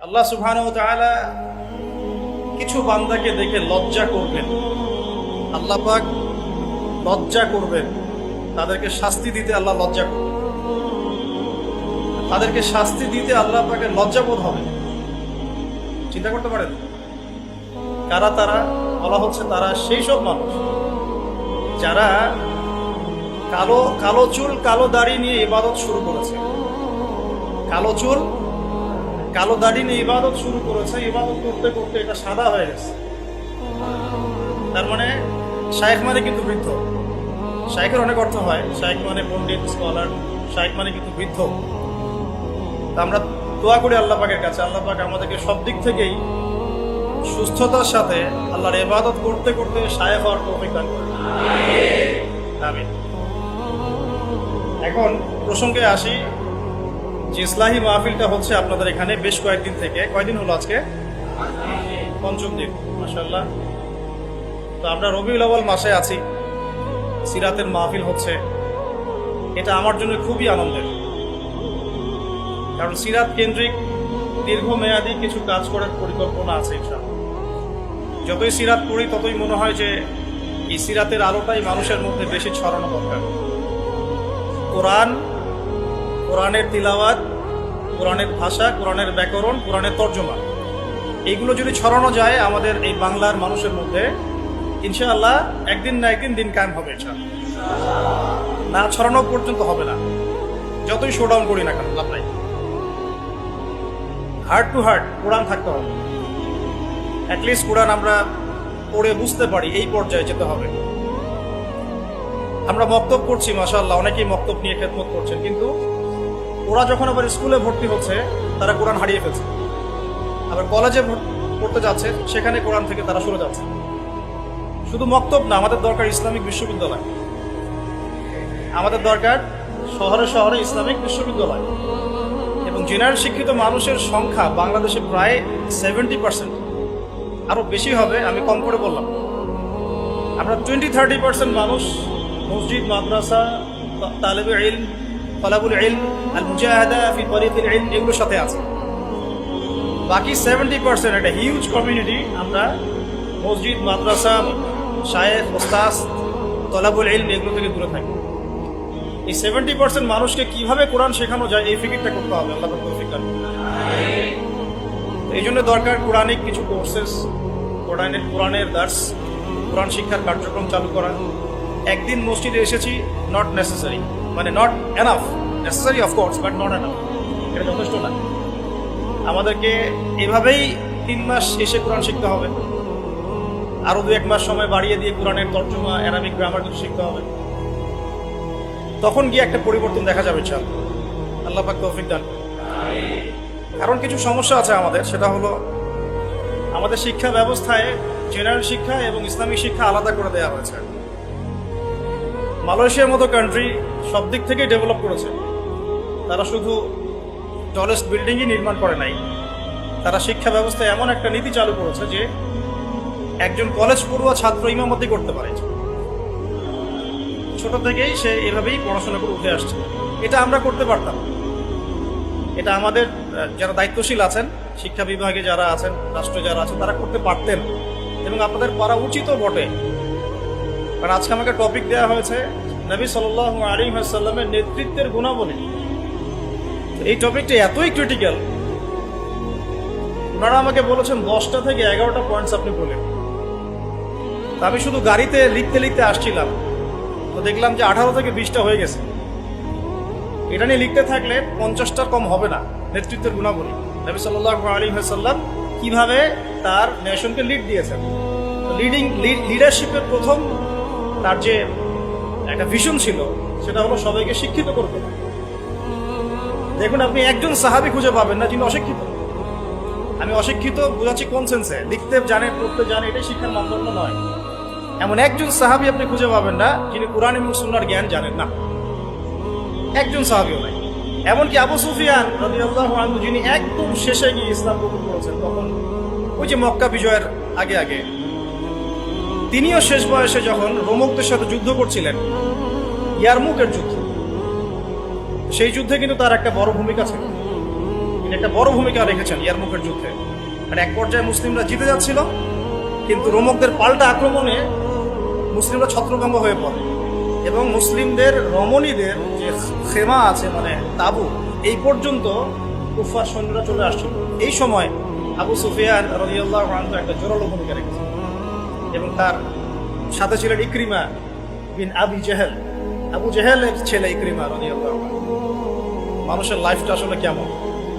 আল্লাহ সুবহানাহু ওয়া তাআলা কিছু বান্দাকে দেখে লজ্জা করবেন। আল্লাহ পাক লজ্জা করবেন, তাদেরকে শাস্তি দিতে আল্লাহ লজ্জা করবেন, তাদেরকে শাস্তি দিতে আল্লাহ পাকের লজ্জাবোধ হবে। চিন্তা করতে পারেন কারা তারা? বলা হচ্ছে তারা সেই সব মানুষ যারা কালো কালো চুল কালো দাড়ি নিয়ে ইবাদত শুরু করেছে। কালো চুল কালো দাড়ি নিয়ে ইবাদত শুরু করেছে, ইবাদত করতে করতে এটা সাদা হয়ে গেছে। তার মানে শায়েখ মানে কিন্তু বৃদ্ধ। শায়েখের অনেক অর্থ হয়, শায়েখ মানে পণ্ডিত, স্কলার। শায়েখ মানে কিন্তু বৃদ্ধ। তা আমরা দোয়া করি আল্লাহ পাকের কাছে, আল্লাহ পাক আমাদেরকে সব দিক থেকেই সুস্থতার সাথে আল্লাহর ইবাদত করতে করতে শায়েখ হওয়ার তৌফিক দান করেন। আমিন। এখন প্রসঙ্গে আসি যে ইসলাহি মাহফিলটা হচ্ছে আপনাদের এখানে বেশ কয়েকদিন থেকে। কয়দিন হলো আজকে? পঞ্চম দিন, মাশাআল্লাহ। তো আমরা রবিউল আউয়াল মাসে আছি, সিরাতের মাহফিল হচ্ছে। এটা আমার জন্য খুবই আনন্দের, কারণ সিরাত কেন্দ্রিক দীর্ঘমেয়াদী কিছু কাজ করার পরিকল্পনা আছে ইনশাআল্লাহ। যতই সিরাত পড়ি ততই মনে হয় যে এই সিরাতের আলোটাই মানুষের মধ্যে বেশি ছড়ানো দরকার। কোরআনের তিলাওয়াত, কোরআনের ভাষা, কোরআনের ব্যাকরণ, কোরআনের তর্জমা, এইগুলো যদি ছড়ানো যায় আমাদের এই বাংলার মানুষের মধ্যে, ইনশাআল্লাহ একদিন না একদিন দিন কায়েম হবে। না ছড়ানো পর্যন্ত হবে না, যতই শোডাউন করি না কেন লাভ নাই। হার্ট টু হার্ট কোরআন থাকতে হবে। অ্যাটলিস্ট কোরআন আমরা পড়ে বুঝতে পারি, এই পর্যায়ে যেতে হবে। আমরা মক্তব করছি, মাশাআল্লাহ, অনেকেই মক্তব নিয়ে খেদমত করছেন, কিন্তু ওরা যখন আবার স্কুলে ভর্তি হচ্ছে তারা কোরআন হারিয়ে ফেলছে। আবার কলেজে পড়তে যাচ্ছে, সেখানে কোরআন থেকে তারা সরে যাচ্ছে। শুধু মক্তব না, আমাদের দরকার ইসলামিক বিশ্ববিদ্যালয়। আমাদের দরকার শহরে শহরে ইসলামিক বিশ্ববিদ্যালয়। এবং জেনারেল শিক্ষিত মানুষের সংখ্যা বাংলাদেশে প্রায় 70%, আরো বেশি হবে, আমি কম করে বললাম। আমরা 20-30% মানুষ মসজিদ, মাদ্রাসা, তালেবে ইলম, তলাবুল ইলম, আল মুজাহাদা ফি তরিকিল ইলম, এগুলোর সাথে আছে। বাকি 70% একটা হিউজ কমিউনিটি আমরা মসজিদ, মাদ্রাসা, শায়েখ, ওস্তাদ, তলাবুল ইলম এগুলো থেকে দূরে থাকি। এই 70% মানুষকে কিভাবে কোরআন শেখানো যায় এই ফিকিরটা করতে হবে। আল্লাহ পাক তৌফিক দান করুন। এই জন্য দরকার কোরআনিক কিছু কোর্সেস, কোরআনের দার্স, কোরআন শিক্ষার কার্যক্রম চালু করা। একদিন মসজিদে এসেছি নট নেসেসারি, মানে not enough. Necessary of course, but not enough, এটা যথেষ্ট না। আমাদেরকে এভাবেই 3 মাস এসে কোরআন শিখতে হবে, আরো 2-1 মাস সময় বাড়িয়ে দিয়ে কোরআনের তর্জমা, অ্যারাবিক গ্রামার কিছু শিখতে হবে। তখন গিয়ে একটা পরিবর্তন দেখা যাবে ইনশাআল্লাহ। আল্লাহ পাক তৌফিক দান করুন। কারণ কিছু সমস্যা আছে আমাদের, সেটা হলো আমাদের শিক্ষা ব্যবস্থায় জেনারেল শিক্ষা এবং ইসলামিক শিক্ষা আলাদা করে দেওয়া হয়েছে। মালয়েশিয়ার মতো কান্ট্রি সব দিক থেকে ডেভেলপ করেছে। তারা শুধু টলেস্ট বিল্ডিংই নির্মাণ করে নাই, তারা শিক্ষা ব্যবস্থায় এমন একটা নীতি চালু করেছে যে একজন কলেজ পড়ুয়া ছাত্র ইমামতি করতে পারে। ছোট থেকেই সে এভাবেই পড়াশোনা করে উঠে আসছে। এটা আমরা করতে পারতাম। এটা আমাদের যারা দায়িত্বশীল আছেন, শিক্ষা বিভাগে যারা আছেন, রাষ্ট্রে যারা আছেন, তারা করতে পারতেন এবং আপনাদের করা উচিতও বটে। কারণ আজকে আমাকে টপিক দেওয়া হয়েছে নবী সাল্লাল্লাহু আলাইহি ওয়াসাল্লামের নেতৃত্বের গুণাবলী। এই টপিকটা এতই ক্রিটিক্যাল, ওনারা আমাকে বলেছেন 10টা থেকে 11টা পয়েন্টস আপনি বলেন। আমি শুধু গাড়িতে লিখতে লিখতে আসছিলাম, তো দেখলাম যে 18 থেকে 20টা হয়ে গেছে। এটা নিয়ে লিখতে থাকলে 50টার কম হবে না। নেতৃত্বের গুণাবলী, নবী সাল্লাল্লাহু আলাইহি ওয়াসাল্লাম কিভাবে তার নেশনকে লিড দিয়েছেন। লিডারশিপের প্রথম তার যে একটা ভিশন ছিল সেটা হলো সবাইকে শিক্ষিত করতে। দেখুন, আপনি একজন সাহাবী খুঁজে পাবেন না যিনি অশিক্ষিত। আমি অশিক্ষিত বোঝাচ্ছি কোন সেন্সে? লিখতে জানে, পড়তে জানে, এটাই শিক্ষার মানদণ্ড নয়। এমন একজন সাহাবী আপনি খুঁজে পাবেন না যিনি কোরআন এবং সুন্নাহর জ্ঞান জানেন না। একজন সাহাবীও নাই। এমনকি আবু সুফিয়ান রাদিয়াল্লাহু আনহু, যিনি একদম শেষে গিয়ে ইসলাম কবুল করেছেন, তখন ওই যে মক্কা বিজয়ের আগে আগে, তিনিও শেষ বয়সে যখন রোমকদের সাথে যুদ্ধ করছিলেন, ইয়ারমুকের যুদ্ধ, সেই যুদ্ধে কিন্তু তার একটা বড় ভূমিকা ছিল। তিনি একটা বড় ভূমিকা রেখেছেন ইয়ারমুকের যুদ্ধে। আর এক পর্যায়ে মুসলিমরা জিতে যাচ্ছিল, কিন্তু রোমকদের পাল্টা আক্রমণে মুসলিমরা ছত্রভঙ্গ হয়ে পড়ে এবং মুসলিমদের রমণীদের যে খেমা আছে মানে তাবু, এই পর্যন্ত কুফার সৈন্যরা চলে আসছিল। এই সময় আবু সুফিয়ান রাদিয়াল্লাহু আনহু একটা জোরালো ভূমিকা রেখেছেন এবং তার সাথে ছিলেন ইকরিমা বিন আবি জেহেল, আবু জেহেলের ছেলে ইকরিমা রাদিয়াল্লাহু আনহু। মানুষের লাইফটা আসলে কেমন,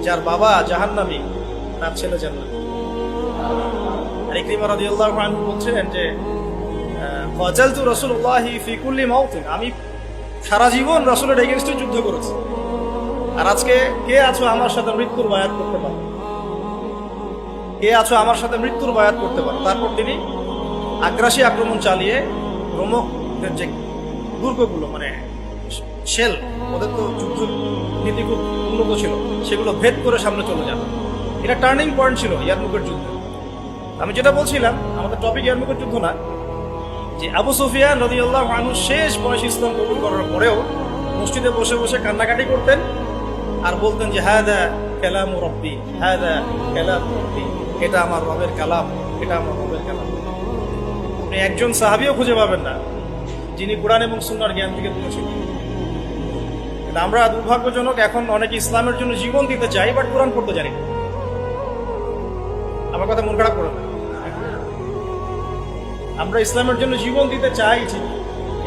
যার বাবা জাহান্নামী তার ছেলে জান্নাতি। আর ইকরিমা রাদিয়াল্লাহু আনহু বলছিলেন যে ফাজালতু রাসূলুল্লাহি ফি কুল্লি মাউতিন, আমি সারা জীবন রাসূলের এগেইনস্টে যুদ্ধ করেছি, আর আজকে কে আছো আমার সাথে মৃত্যুর বায়াত করতে পারো, কে আছো আমার সাথে মৃত্যুর বায়াত করতে পারো। তারপর তিনি আগ্রাসী আক্রমণ চালিয়ে রোমকদের যে দুর্গগুলো মানে শেল, ওদের তো যুদ্ধ নীতি খুব উন্নত ছিল, সেগুলো ভেদ করে সামনে চলে যান। এটা টার্নিং পয়েন্ট ছিল ইয়ারমুকের যুদ্ধ। আমি যেটা বলছিলাম, আমাদের টপিক ইয়ারমুকের যুদ্ধ না, যে আবু সুফিয়ান রাদিয়াল্লাহু আনহু শেষ বয়সে ইসলাম কবুল করার পরেও মসজিদে বসে বসে কান্নাকাটি করতেন আর বলতেন যে হাদা কালামু রব্বি, হাদা কালামু রব্বি, এটা আমার রবের কালাম, এটা আমার রবের কালাম। আপনি একজন সাহাবীও খুঁজে পাবেন না যিনি কোরআন এবং সুন্নাহর জ্ঞান থেকে দূরে ছিলেন। আমরা দুর্ভাগ্যজনক, এখন অনেকে ইসলামের জন্য জীবন দিতে চাই, বাট কোরআন পড়তে জানি না। আমার কথা মন খারাপ করে না, আমরা ইসলামের জন্য জীবন দিতে চাই ঠিক,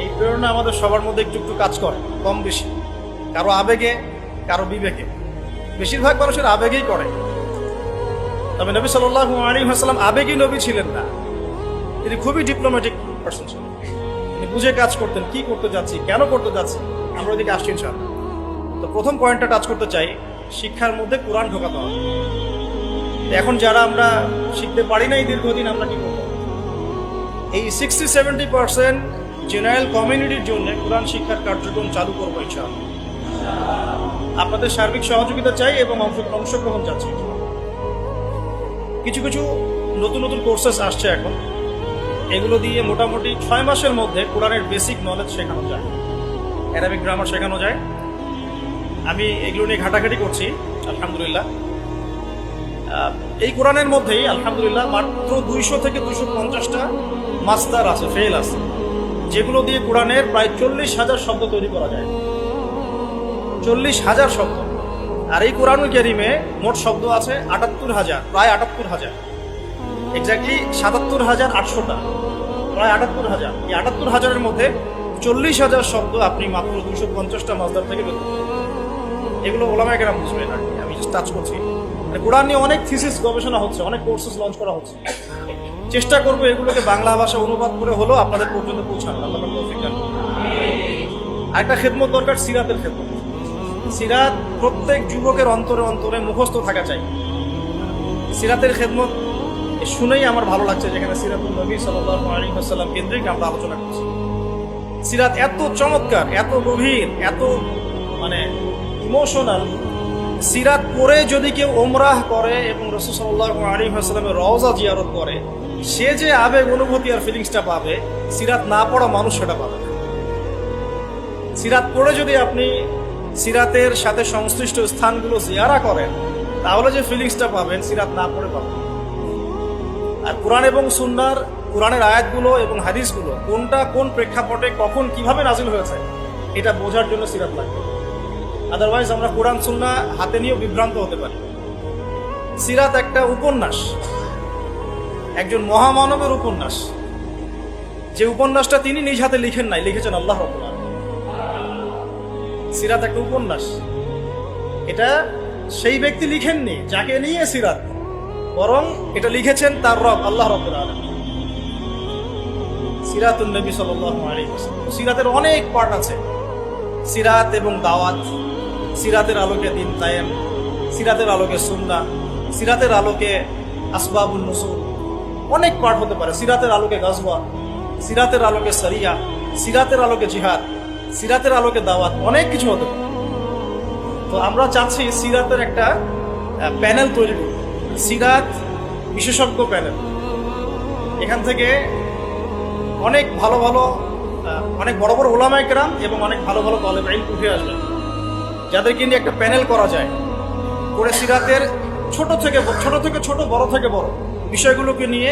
এই প্রেরণা আমাদের সবার মধ্যে একটু একটু কাজ করে, কম বেশি, কারো আবেগে কারো বিবেকে, বেশিরভাগ মানুষের আবেগেই করে। তবে নবী সাল্লাল্লাহু আলাইহি ওয়াসাল্লাম আবেগী নবী ছিলেন না, তিনি খুবই ডিপ্লোম্যাটিক পারসন ছিলেন। তিনি বুঝে কাজ করতেন, কি করতে যাচ্ছি, কেন করতে যাচ্ছি। আমরা ওইদিকে আসছি ইনশাআল্লাহ। তো প্রথম পয়েন্টটা টাচ করতে চাই, শিক্ষার মধ্যে কোরআন ঢোকাতে হবে। এখন যারা আমরা শিখতে পারি না এই দীর্ঘদিন, আমরা কি করবো? এই 60-70% জেনারেল কমিউনিটির জন্য কোরআন শিক্ষার কার্যক্রম চালু করবো ইনশাআল্লাহ। আপনাদের সার্বিক সহযোগিতা চাই এবং অংশগ্রহণ চাচ্ছি। কিছু কিছু নতুন নতুন কোর্সেস আসছে এখন, এগুলো দিয়ে মোটামুটি 6 মাসের মধ্যে কোরআনের বেসিক নলেজ শেখানো যায়, অ্যারাবিক গ্রামার শেখানো যায়। আমি এগুলো নিয়ে ঘাটাঘাটি করছি আলহামদুলিল্লাহ। এই কোরআনের মধ্যেই আলহামদুলিল্লাহ মাত্র 200 থেকে 250টা মাস্টার আছে, ফেল আছে, যেগুলো দিয়ে কোরআনের প্রায় 40,000 শব্দ তৈরি করা যায়। 40,000 শব্দ। আর এই কোরআনুল কারীমে মোট শব্দ আছে 78,000, প্রায় 78,000, এক্স্যাক্টলি 77,800টা, প্রায় 78,000। এই 78,000-এর মধ্যে 40,000 শব্দ আপনি মাত্র 250টা মাসদার থেকে বের করতে। এগুলো ওলামায়ে কেরাম বুঝবেন আর কি, আমি টাচ করছি। কোরআন নিয়ে অনেক থিসিস গবেষণা হচ্ছে, অনেক কোর্সেস লঞ্চ করা হচ্ছে। চেষ্টা করবো এগুলোকে বাংলা ভাষা অনুবাদ করে হলো আপনাদের পর্যন্ত পৌঁছানো। আল্লাহ পাক তৌফিক দান করুন। আরেকটা খেদমত দরকার, সিরাতের খেদমত। সিরাত প্রত্যেক যুবকের অন্তরে অন্তরে মুখস্থ থাকা চাই। সিরাতের খেদমত শুনেই আমার ভালো লাগছে, যেখানে সিরাতুল নবী সাল্লাল্লাহু আলাইহি ওয়াসাল্লাম কেন্দ্রিক আমরা আলোচনা করছি। সিরাত এত চমৎকার, এত গভীর, এত মানে ইমোশনাল। সিরাত পড়ে যদি কেউ ওমরাহ করে এবং রাসূল সাল্লাল্লাহু আলাইহি ওয়াসাল্লামের রওজা জিয়ারত করে, সে যে আবেগ অনুভূতি আর ফিলিংসটা পাবে, সিরাত না পড়া মানুষ সেটা পাবে না। সিরাত পড়ে যদি আপনি সিরাতের সাথে সংশ্লিষ্ট স্থানগুলো জিয়ারা করেন, তাহলে যে ফিলিংসটা পাবেন সিরাত না পড়ে পাবেন। আর কোরআন এবং সুন্নাহর, কোরআনের আয়াতগুলো এবং হাদিসগুলো কোনটা কোন প্রেক্ষাপটে কখন কিভাবে নাজিল হয়েছে, এটা বোঝার জন্য সিরাত লাগবে। আদারওয়াইজ আমরা কোরআন সুন্নাহ হাতে নিয়েও বিভ্রান্ত হতে পারি। সিরাত একটা উপন্যাস, একজন মহামানবের উপন্যাস। যে উপন্যাসটা তিনি নিজ হাতে লিখেন নাই, লিখেছেন আল্লাহ রাব্বুল আলামিন। সিরাত একটা উপন্যাস, এটা সেই ব্যক্তি লিখেননি যাকে নিয়ে সিরাত, বরং এটা লিখেছেন তার রব আল্লাহ রাব্বুল আলামিন। সিরাতুন নবী সাল্লাল্লাহু আলাইহি ওয়াসাল্লাম। সিরাতের অনেক পার্ট আছে, সিরাত এবং দাওয়াত, সিরাতের আলোকে দিন কায়েম, সিরাতের আলোকে সুন্নাহ, সিরাতের আলোকে আসবাবুন নুজুল, অনেক পার্ট হতে পারে। সিরাতের আলোকে গাজওয়া, সিরাতের আলোকে সারিয়া, সিরাতের আলোকে জিহাদ, সিরাতের আলোকে দাওয়াত, অনেক কিছু হতে পারে। তো আমরা চাচ্ছি সিরাতের একটা প্যানেল তৈরি করব, সিরাত বিশেষজ্ঞ প্যানেল। এখান থেকে অনেক ভালো ভালো, অনেক বড় বড় উলামায়ে কেরাম এবং অনেক ভালো ভালো তালেব ইলম উঠে আসবে, যাদেরকে নিয়ে একটা প্যানেল করা যায়। করে সিরাতের ছোট থেকে ছোট, বড় থেকে বড় বিষয়গুলোকে নিয়ে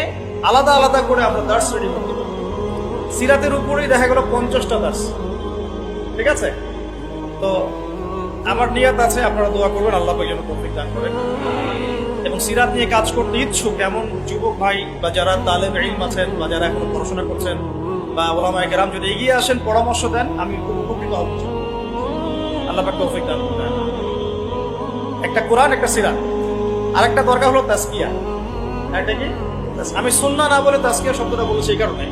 আলাদা আলাদা করে আমরা দার্স রেডি করতে পারি। সিরাতের উপরেই দেখা গেল 50টা দার্স, ঠিক আছে? তো আমার নিয়ত আছে, আপনারা দোয়া করবেন আল্লাহ পাক যেন তৌফিক দান করেন। এবং সিরাত নিয়ে কাজ করতে ইচ্ছুক এমন যুবক ভাই বা যারা তালেব ইলম আছেন বা যারা এখন পড়াশোনা করছেন বা ওলামায়ে কেরাম যদি এগিয়ে আসেন, পরামর্শ দেন, আমি খুব উপকৃত হব। আল্লাহ পাক তৌফিক দান করেন। একটা কোরআন, একটা সিরাত, আর একটা দরকার হলো তাজকিয়া। একটা কি? আমি সুন্নাহ না বলে তাজকিয়া শব্দটা বলেছি এই কারণে,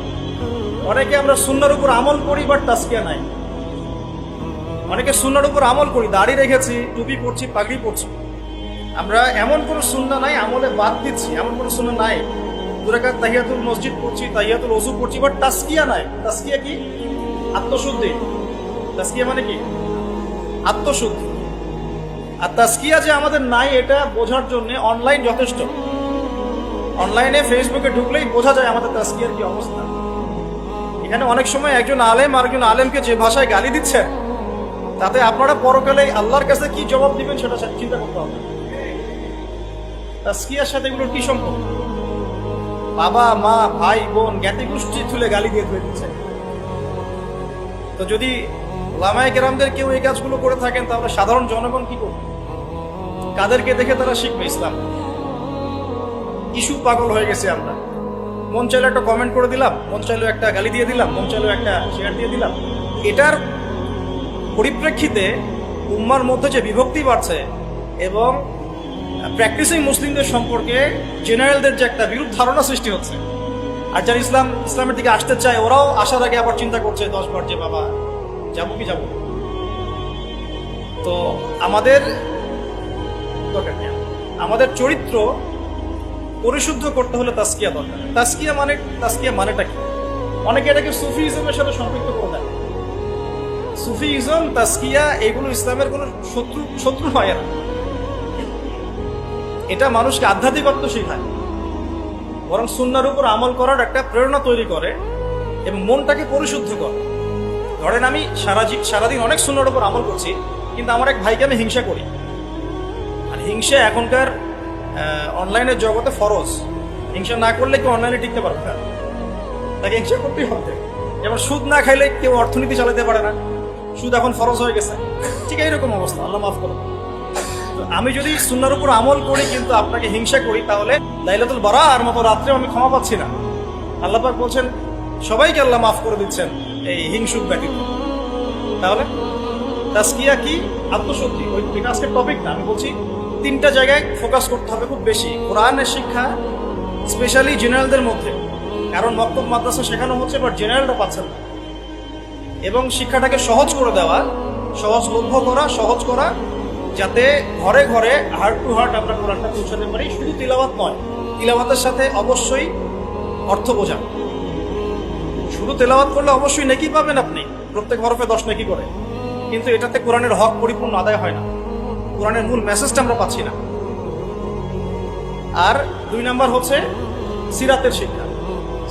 অনেকে আমরা সুন্নাহর উপর আমল করি বাট তাজকিয়া নাই। অনেকে সুন্নাহর উপর আমল করি, দাড়ি রেখেছি, টুপি পরছি, পাগড়ি পরছি, আমরা এমন কোনো সুন্নাহ নাই, আমলে বাদ দিচ্ছি এমন কোনো সুন্নাহ নাই। 2 রাকাত তাহিয়াতুল মসজিদ পড়ছি, তাহিয়াতুল ওযু পড়ছি, বাট তাজকিয়া নাই। তাজকিয়া কি? আত্মশুদ্ধি। তাজকিয়া মানে কি? আত্মশুদ্ধি। আর তাজকিয়া যে আমাদের নাই এটা বোঝার জন্য অনলাইন যথেষ্ট। অনলাইনে ফেসবুকে ঢুকলেই বোঝা যায় আমাদের তাজকিয়ার কি অবস্থা। এখানে অনেক সময় একজন আলেম আরেকজন আলেমকে যে ভাষায় গালি দিচ্ছে, তাতে আপনারা পরকালে আল্লাহর কাছে কি জবাব দিবেন সেটা চিন্তা করতে হবে। তাজকিয়ার সাথে এগুলোর কি সম্পর্ক? বাবা মা ভাই বোন জ্ঞাতি গোষ্ঠী তুলে গালি দিয়ে ধুয়ে দিচ্ছে। তো যদি ওলামায়ে কেরামদের কেউ এই কাজগুলো করে থাকেন, তাহলে সাধারণ জনগণ কি করবে? কাদেরকে দেখে তারা শিখবে ইসলাম? ইস্যু পাগল হয়ে গেছে আমরা। মন চাইলে একটা কমেন্ট করে দিলাম, মন চাইলেও একটা গালি দিয়ে দিলাম, মন চাইলেও একটা শেয়ার দিয়ে দিলাম। এটার পরিপ্রেক্ষিতে উম্মার মধ্যে যে বিভক্তি বাড়ছে এবং প্র্যাকটিসিং মুসলিমদের সম্পর্কে জেনারেলদের যে একটা বিরূপ ধারণা সৃষ্টি হচ্ছে, আর যারা ইসলামের দিকে আসতে চায় ওরাও আসার আগে আবার চিন্তা করছে 10 বার যে বাবা যাবো কি যাবো। তো আমাদের দরকার নেই, আমাদের চরিত্র পরিশুদ্ধ করতে হলে তাজকিয়া দরকার। তাজকিয়া মানেটা কি? অনেকে এটাকে সুফিইজমের সাথে সম্পৃক্ত করে দেয়। সুফিইজম, তাজকিয়া এগুলো ইসলামের কোনো শত্রু হয় না। এটা মানুষকে আধ্যাত্মিকত্ব শেখায়, বরং সুন্নাহর উপর আমল করার একটা প্রেরণা তৈরি করে এবং মনটাকে পরিশুদ্ধ করে। ধরেন আমি সারাদিন অনেক সুন্নাহর উপর আমল করছি, কিন্তু আমার এক ভাইকে আমি হিংসা করি। আর হিংসা এখনকার অনলাইনের জগতে ফরজ। হিংসা না করলে কেউ অনলাইনে টিকতে পারবে না, তাকে হিংসা করতেই হবে। যেমন সুদ না খাইলে কেউ অর্থনীতি চালাতে পারে না, সুদ এখন ফরজ হয়ে গেছে। ঠিক এইরকম অবস্থা, আল্লাহ মাফ করো। আমি যদি সুন্নাহর উপর আমল করি কিন্তু আপনাকে হিংসা করি, তাহলে লাইলাতুল বারার মতো রাত্রেও আমি ক্ষমা পাচ্ছি না। আল্লাহ পাক বলছেন সবাইকে আল্লাহ মাফ করে দিচ্ছেন এই হিংসুক ব্যতীত। তাহলে তাজকিয়া কি? আত্মশুদ্ধি। এটা আজকের টপিক না, আমি বলছি 3টা জায়গায় ফোকাস করতে হবে খুব বেশি। কোরআনের শিক্ষা স্পেশালি জেনারেলদের মধ্যে, কারণ মক্তব মাদ্রাসা শেখানো হচ্ছে বাট জেনারেলরা পাচ্ছেন না। এবং শিক্ষাটাকে সহজ করে দেওয়া, সহজলভ্য করা, সহজ করা, যাতে ঘরে ঘরে হার্ট টু হার্ট আমরা কোরআনটা পৌঁছাতে পারি। শুধু তিলাওয়াত নয়, তিলাওয়াতের সাথে অবশ্যই অর্থ বোঝা। শুধু তেলাওয়াত করলে অবশ্যই নেকি পাবেন আপনি, প্রত্যেক হরফে 10 নেকি করে, কিন্তু এটাতে কোরআনের হক পরিপূর্ণ আদায় হয় না, কোরআনের মূল মেসেজটা আমরা পাচ্ছি না। আর 2 নাম্বার হচ্ছে সিরাতের শিক্ষা,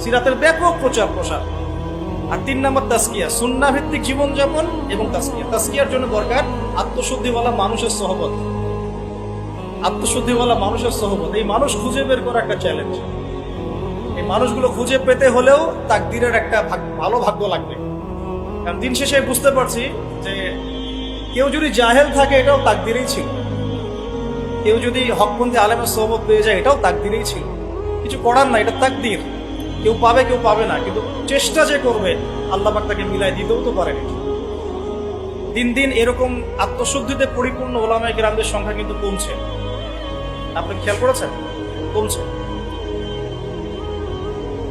সিরাতের ব্যাপক প্রচার প্রসার। আর 3 নাম্বার তাজকিয়া, সুন্নাহ ভিত্তিক জীবনযাপন এবং তাজকিয়া। তাজকিয়ার জন্য দরকার আত্মশুদ্ধিওয়ালা মানুষের সোহবত। আত্মশুদ্ধিওয়ালা মানুষের সোহবত, এই মানুষ খুঁজে বের করা একটা চ্যালেঞ্জ। এই মানুষগুলো খুঁজে পেতে হলেও তাকদীরের একটা ভালো ভাগ্য লাগবে। কারণ দিন শেষে বুঝতে পারছি যে কেউ যদি জাহেল থাকে এটাও তাকদীরেই ছিল, কেউ যদি হকপন্থী আলেমের সোহবত পেয়ে যায় এটাও তাকদীরেই ছিল। কিছু করার না, এটা তাকদীর। কেউ পাবে কেউ পাবে না, কিন্তু চেষ্টা যে করবে আল্লাহ পাক তাকে মিলাই দিতেও তো পারেন। দিন দিন এরকম আত্মশুদ্ধিতে পরিপূর্ণ ওলামায়ে কেরামদের সংখ্যা কিন্তু কমছে। আপনি খেয়াল করেছেন? কমছে।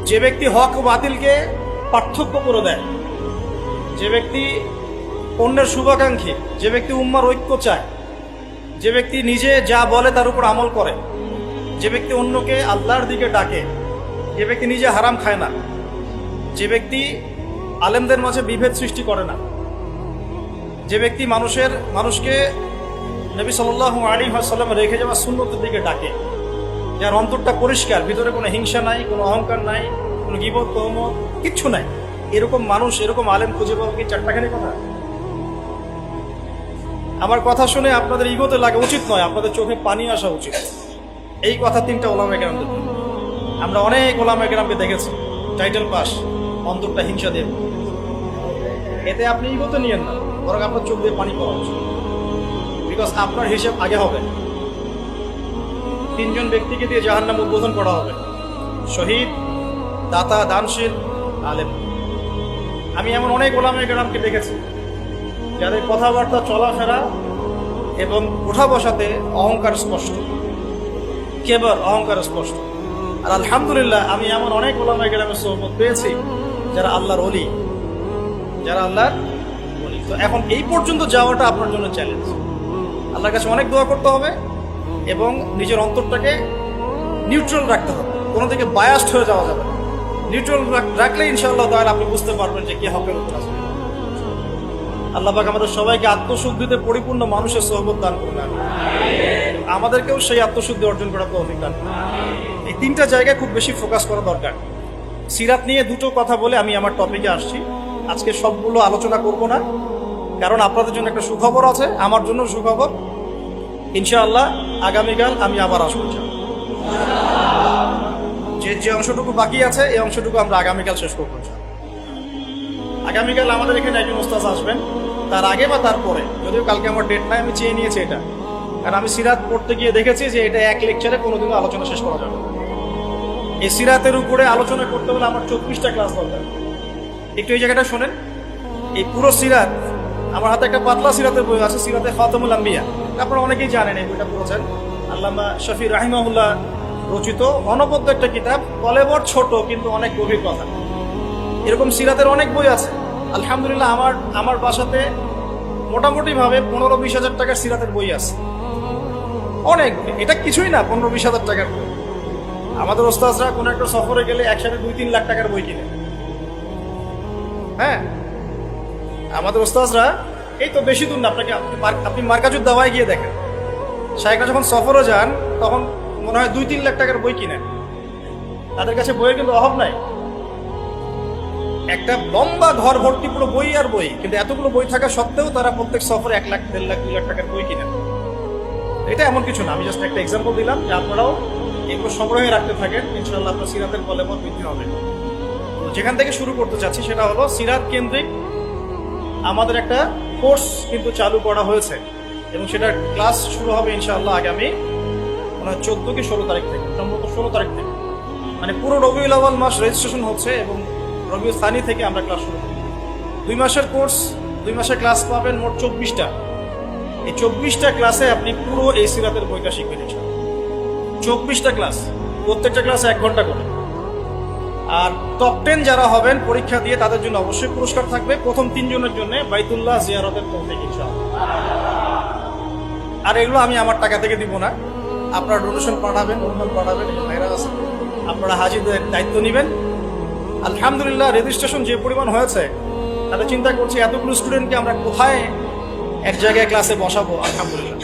যে ব্যক্তি হক ও বাতিলকে পার্থক্য করে দেয়, যে ব্যক্তি অন্যের শুভাকাঙ্ক্ষী, যে ব্যক্তি উম্মার ঐক্য চায়, যে ব্যক্তি নিজে যা বলে তার উপর আমল করে, যে ব্যক্তি অন্যকে আল্লাহর দিকে ডাকে, যে ব্যক্তি নিজে হারাম খায় না, যে ব্যক্তি আলেমদের মাঝে বিভেদ সৃষ্টি করে না, যে ব্যক্তি মানুষকে নবী সাল্লাল্লাহু আলাইহি ওয়াসাল্লাম রেখে যাওয়া সুন্নতের দিকে ডাকে, যার অন্তরটা পরিষ্কার, ভিতরে কোনো হিংসা নাই, কোনো অহংকার নাই, কোনো গীবত তহমত কিচ্ছু নাই, এরকম মানুষ, এরকম আলেম খুঁজে পাবো কি 4টাখানি কথা? আমার কথা শুনে আপনাদের ইগোতে লাগা উচিত নয়, আপনাদের চোখে পানি আসা উচিত। এই কথা 3টা ওলামায়ে কেরামদের জন্য। আমরা অনেক ওলামায়ে কেরামকে দেখেছি টাইটেল পাস, অন্তরটা হিংসা দিয়ে। এতে আপনি ইগোতে নিয়েন না, বরং আপনার চোখ দিয়ে পানি পড়া উচিত। বিকজ আপনার হিসেব আগে হবে। 3 জন ব্যক্তিকে দিয়ে জাহান্নাম উদ্বোধন করা হবে: শহীদ, দাতা, দানশীল, আলেম। আমি এমন অনেক ওলামায়ে কেরামকে দেখেছি যাদের কথাবার্তা, চলাফেরা এবং ওঠা বসাতে অহংকার স্পষ্ট, কেবল অহংকার স্পষ্ট। আর আলহামদুলিল্লাহ আমি এমন অনেক ওলামায়ে কেরামের সোহবত পেয়েছি যারা আল্লাহর ওলি, যারা আল্লাহর ওলি। তো এখন এই পর্যন্ত যাওয়াটা আপনার জন্য চ্যালেঞ্জ। আল্লাহর কাছে অনেক দোয়া করতে হবে এবং নিজের অন্তরটাকে নিউট্রাল রাখতে হবে, কোনো দিকে বায়াসড হয়ে যাওয়া যাবে না। নিউট্রাল রাখলে ইনশাআল্লাহ তাহলে আপনি বুঝতে পারবেন যে কি হকের উপর আছে। আল্লাহ পাক আমাদের সবাইকে আত্মশুদ্ধিতে পরিপূর্ণ মানুষের সোহবত দান করবেন, আমাদেরকেও সেই আত্মশুদ্ধি অর্জন করার তৌফিক দান করবেন। এই 3টা জায়গায় খুব বেশি ফোকাস করা দরকার। সিরাত নিয়ে 2টো কথা বলে আমি আমার টপিকে আসছি। আজকে সবগুলো আলোচনা করব না, কারণ আপনাদের জন্য একটা সুখবর আছে, আমার জন্য সুখবর। ইনশাআল্লাহ আগামীকাল আমি আবার আসবো। যে অংশটুকু বাকি আছে এই অংশটুকু আমরা আগামীকাল শেষ করবো। আগামীকাল আমাদের এখানে একজন ওস্তাদ আসবেন, তার আগে বা তারপরে, যদিও কালকে আমার ডেট নাই, আমি চেয়ে নিয়েছি এটা, কারণ আমি সিরাত পড়তে গিয়ে দেখেছি যে এটা এক লেকচারে কোনোদিনও আলোচনা শেষ করা যাবে। এই সিরাতের উপরে আলোচনা করতে হলে আমার 24টা ক্লাস দরকার। একটু এই জায়গাটা শোনেন। এই পুরো সিরাত, আমার হাতে একটা পাতলা সিরাতের বই আছে, সিরাতে খাতামুল আম্বিয়া, আপনারা অনেকেই জানেন। এই বইটা পড়েছেন, আল্লামা শফি রাহিমাহুল্লাহ রচিত অনবদ্য একটা কিতাব, কলেবর ছোট কিন্তু অনেক গভীর কথা। এরকম সিরাতের অনেক বই আছে। আলহামদুলিল্লাহ আমার বাসাতে মোটামুটি ভাবে 15-20 হাজার টাকার সিরাতের বই আছে, অনেক। এটা কিছুই না, 15-20 হাজার টাকার বই। আমাদের ওস্তাদরা কোনো একটা সফরে গেলে একসাথে 2-3 লাখ টাকার বই কিনে। হ্যাঁ, আমাদের ওস্তাদরা এই তো বেশি দূর না, আপনি মার্কাজুদ দাওয়ায় গিয়ে দেখেন, শায়েখরা যখন সফরে যান তখন মনে হয় 2-3 লাখ টাকার বই কিনেন। তাদের কাছে বইয়ের কিন্তু অভাব নাই। একটা লম্বা ঘর ভর্তি পুরো বই আর বই, কিন্তু এতগুলো বই থাকা সত্ত্বেও তারা প্রত্যেক সফরে 1 লাখ, 1.5 লাখ, 2 লাখ টাকার বই কিনেন। এটা এমন কিছু না, আমি জাস্ট একটা এক্সাম্পল দিলাম যে আপনারাও এগুলো সংগ্রহে রাখতে থাকেন, ইনশাআল্লাহ আপনার সিরাতের কলেবর বৃদ্ধি হবে। যেখান থেকে শুরু করতে চাচ্ছি সেটা হলো সিরাত কেন্দ্রিক আমাদের একটা কোর্স কিন্তু চালু করা হয়েছে এবং সেটার ক্লাস শুরু হবে ইনশাআল্লাহ আগামী 14 কি 16 তারিখ থেকে, সম্ভবত 16 তারিখ থেকে। মানে পুরো রবিউল আউয়াল মাস রেজিস্ট্রেশন হচ্ছে এবং রবিউল সানি থেকে আমরা ক্লাস শুরু করব। 2 মাসের কোর্স, 2 মাসের ক্লাস পাবেন মোট 24টা। এই 24টা ক্লাসে আপনি পুরো এই সিরাতের বইটা শিখবেন ইনশাআল্লাহ। 24টা ক্লাস, প্রত্যেকটা ক্লাসে 1 ঘন্টা করে। আর টপ 10 যারা হবেন পরীক্ষা দিয়ে তাদের জন্য অবশ্যই পুরস্কার থাকবে। প্রথম 3 জনের জন্য বাইতুল্লাহ জিয়ারতের তৌফিক ইনশাআল্লাহ। আর এগুলো আমি আমার টাকা থেকে দিব না, আপনারা ডোনেশন পাঠাবেন, অনুদান পাঠাবেন, ভাইরা আছে, আপনারা হাজিদের দায়িত্ব নেবেন। আলহামদুলিল্লাহ রেজিস্ট্রেশন যে পরিমাণ হয়েছে তাতে চিন্তা করছি এতগুলো স্টুডেন্টকে আমরা কোথায় এক জায়গায় ক্লাসে বসাবো। আলহামদুলিল্লাহ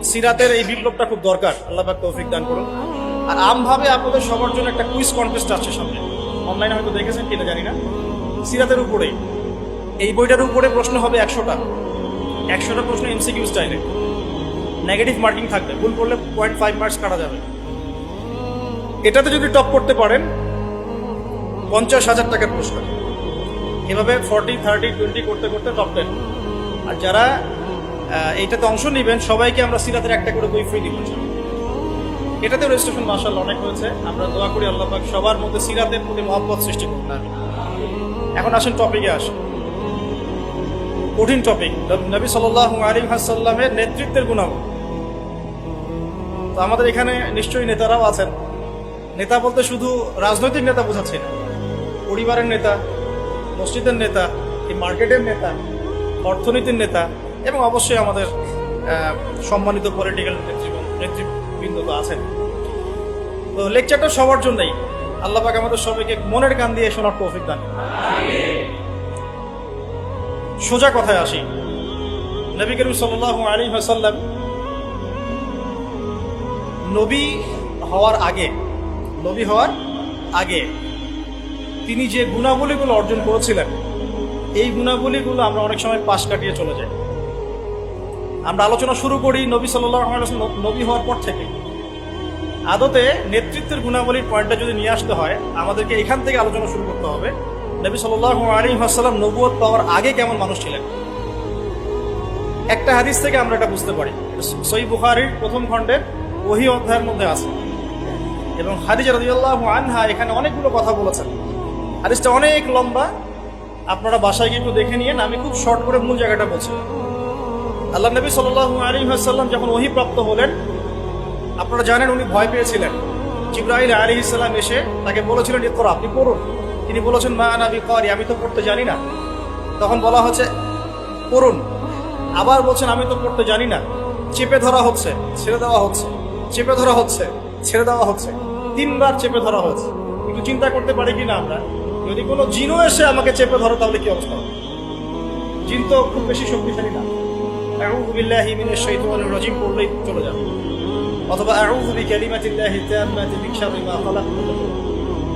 সিরাতের এই বিপ্লবটা খুব দরকার, আল্লাহ পাক তৌফিক দান করুন। আর আমভাবে আপনাদের সবার জন্য একটা কুইজ কন্টেস্ট আসছে সামনে, অনলাইনে হয়তো দেখেছেন কিনা জানি না। সিরাতের উপরে এই বইটার উপরে প্রশ্ন হবে 100টা প্রশ্ন এমসিকিউ স্টাইলে, নেগেটিভ মার্কিং থাকবে, ভুল করলে 0.5 মার্কস কাটা যাবে। এটাতে যদি টপ করতে পারেন 50,000 টাকার পুরস্কার। এভাবে 40, 30, 20 করতে করতে টপ 10। আর যারা এইটাতে অংশ নেবেন সবাইকে আমরা সিরাতের একটা করে বই ফ্রি দিব। এটাতেও রেজিস্ট্রেশন মাশাআল্লাহ অনেক হয়েছে। আমরা দোয়া করি আল্লাহ পাক সবার মধ্যে সিরাতের প্রতি মহব্বত সৃষ্টি করুন। এখন আসেন টপিকে আসেন, কঠিন টপিক, নবী সাল্লাল্লাহু আলাইহি ওয়াসাল্লামের নেতৃত্বের গুণাগুণ। তো আমাদের এখানে নিশ্চয়ই নেতারাও আছেন। নেতা বলতে শুধু রাজনৈতিক নেতা বোঝাচ্ছে না, পরিবারের নেতা, মসজিদের নেতা, এই মার্কেটের নেতা, অর্থনীতির নেতা এবং অবশ্যই আমাদের সম্মানিত পলিটিক্যাল নেতৃবৃন্দ তো আছেন। তো লেকচারটা সবার জন্যই, আল্লাহ পাক আমাদের সবাইকে মনের কান দিয়ে শোনার তৌফিক দান। সোজা কথায় আসি, নবী করিম সাল্লাল্লাহু আলাইহি ওয়াসাল্লাম নবী হওয়ার আগে তিনি যে গুণাবলীগুলো অর্জন করেছিলেন, এই গুণাবলীগুলো আমরা অনেক সময় পাশ কাটিয়ে চলে যাই। আমরা আলোচনা শুরু করি নবী সাল্লাল্লাহু আলাইহি ওয়াসাল্লাম নবী হওয়ার পর থেকে। আদতে নেতৃত্বের গুণাবলীর পয়েন্টটা যদি নিয়ে আসতে হয়, আমাদেরকে এখান থেকে আলোচনা শুরু করতে হবে। নবী সাল্লাল্লাহু আলাইহি ওয়াসাল্লাম নবুয়ত পাওয়ার আগে কেমন মানুষ ছিলেন। একটা হাদিস থেকে আমরা এটা বুঝতে পারি। সহিহ বুখারীর প্রথম খণ্ডের ওহী অধ্যায়ের মধ্যে আছে এবং খাদিজা রাদিয়াল্লাহু আনহা এখানে অনেকগুলো কথা বলেছেন। হাদিসটা অনেক লম্বা, আপনারা বাসায় গিয়ে একটু দেখে নিয়েন। আমি খুব শর্ট করে মূল জায়গাটা বলছি। আল্লাহ নবী সাল্লাল্লাহু আলাইহি ওয়াসাল্লাম যখন ওহী প্রাপ্ত হলেন, আপনারা জানেন উনি ভয় পেয়েছিলেন। জিবরাইল আলাইহিস সালাম এসে তাকে বলেছিলেন, ইকরা, আপনি পড়ুন। তিনি বলেছেন, মা আনা বিকারি, আমি তো পড়তে জানি না। তখন বলা হচ্ছে পড়ুন। আবার বলছেন, আমি তো পড়তে জানি না। চেপে ধরা হচ্ছে, ছেড়ে দেওয়া হচ্ছে, চেপে ধরা হচ্ছে, ছেড়ে দেওয়া হচ্ছে। 3 বার চেপে ধরা হচ্ছে। একটু চিন্তা করতে পারি কিনা আমরা, যদি কোনো জিনও এসে আমাকে চেপে ধরো তাহলে কি অবস্থা হবে? জিন তো খুব বেশি শক্তিশালী না। আউযু বিল্লাহি মিনাশ শাইতানির রাজিম পড়লেই চলে যাবে, অথবা আউযু বিকালিমাতিল্লাহি তাম্মাতি মিন শাররি মা খালাক,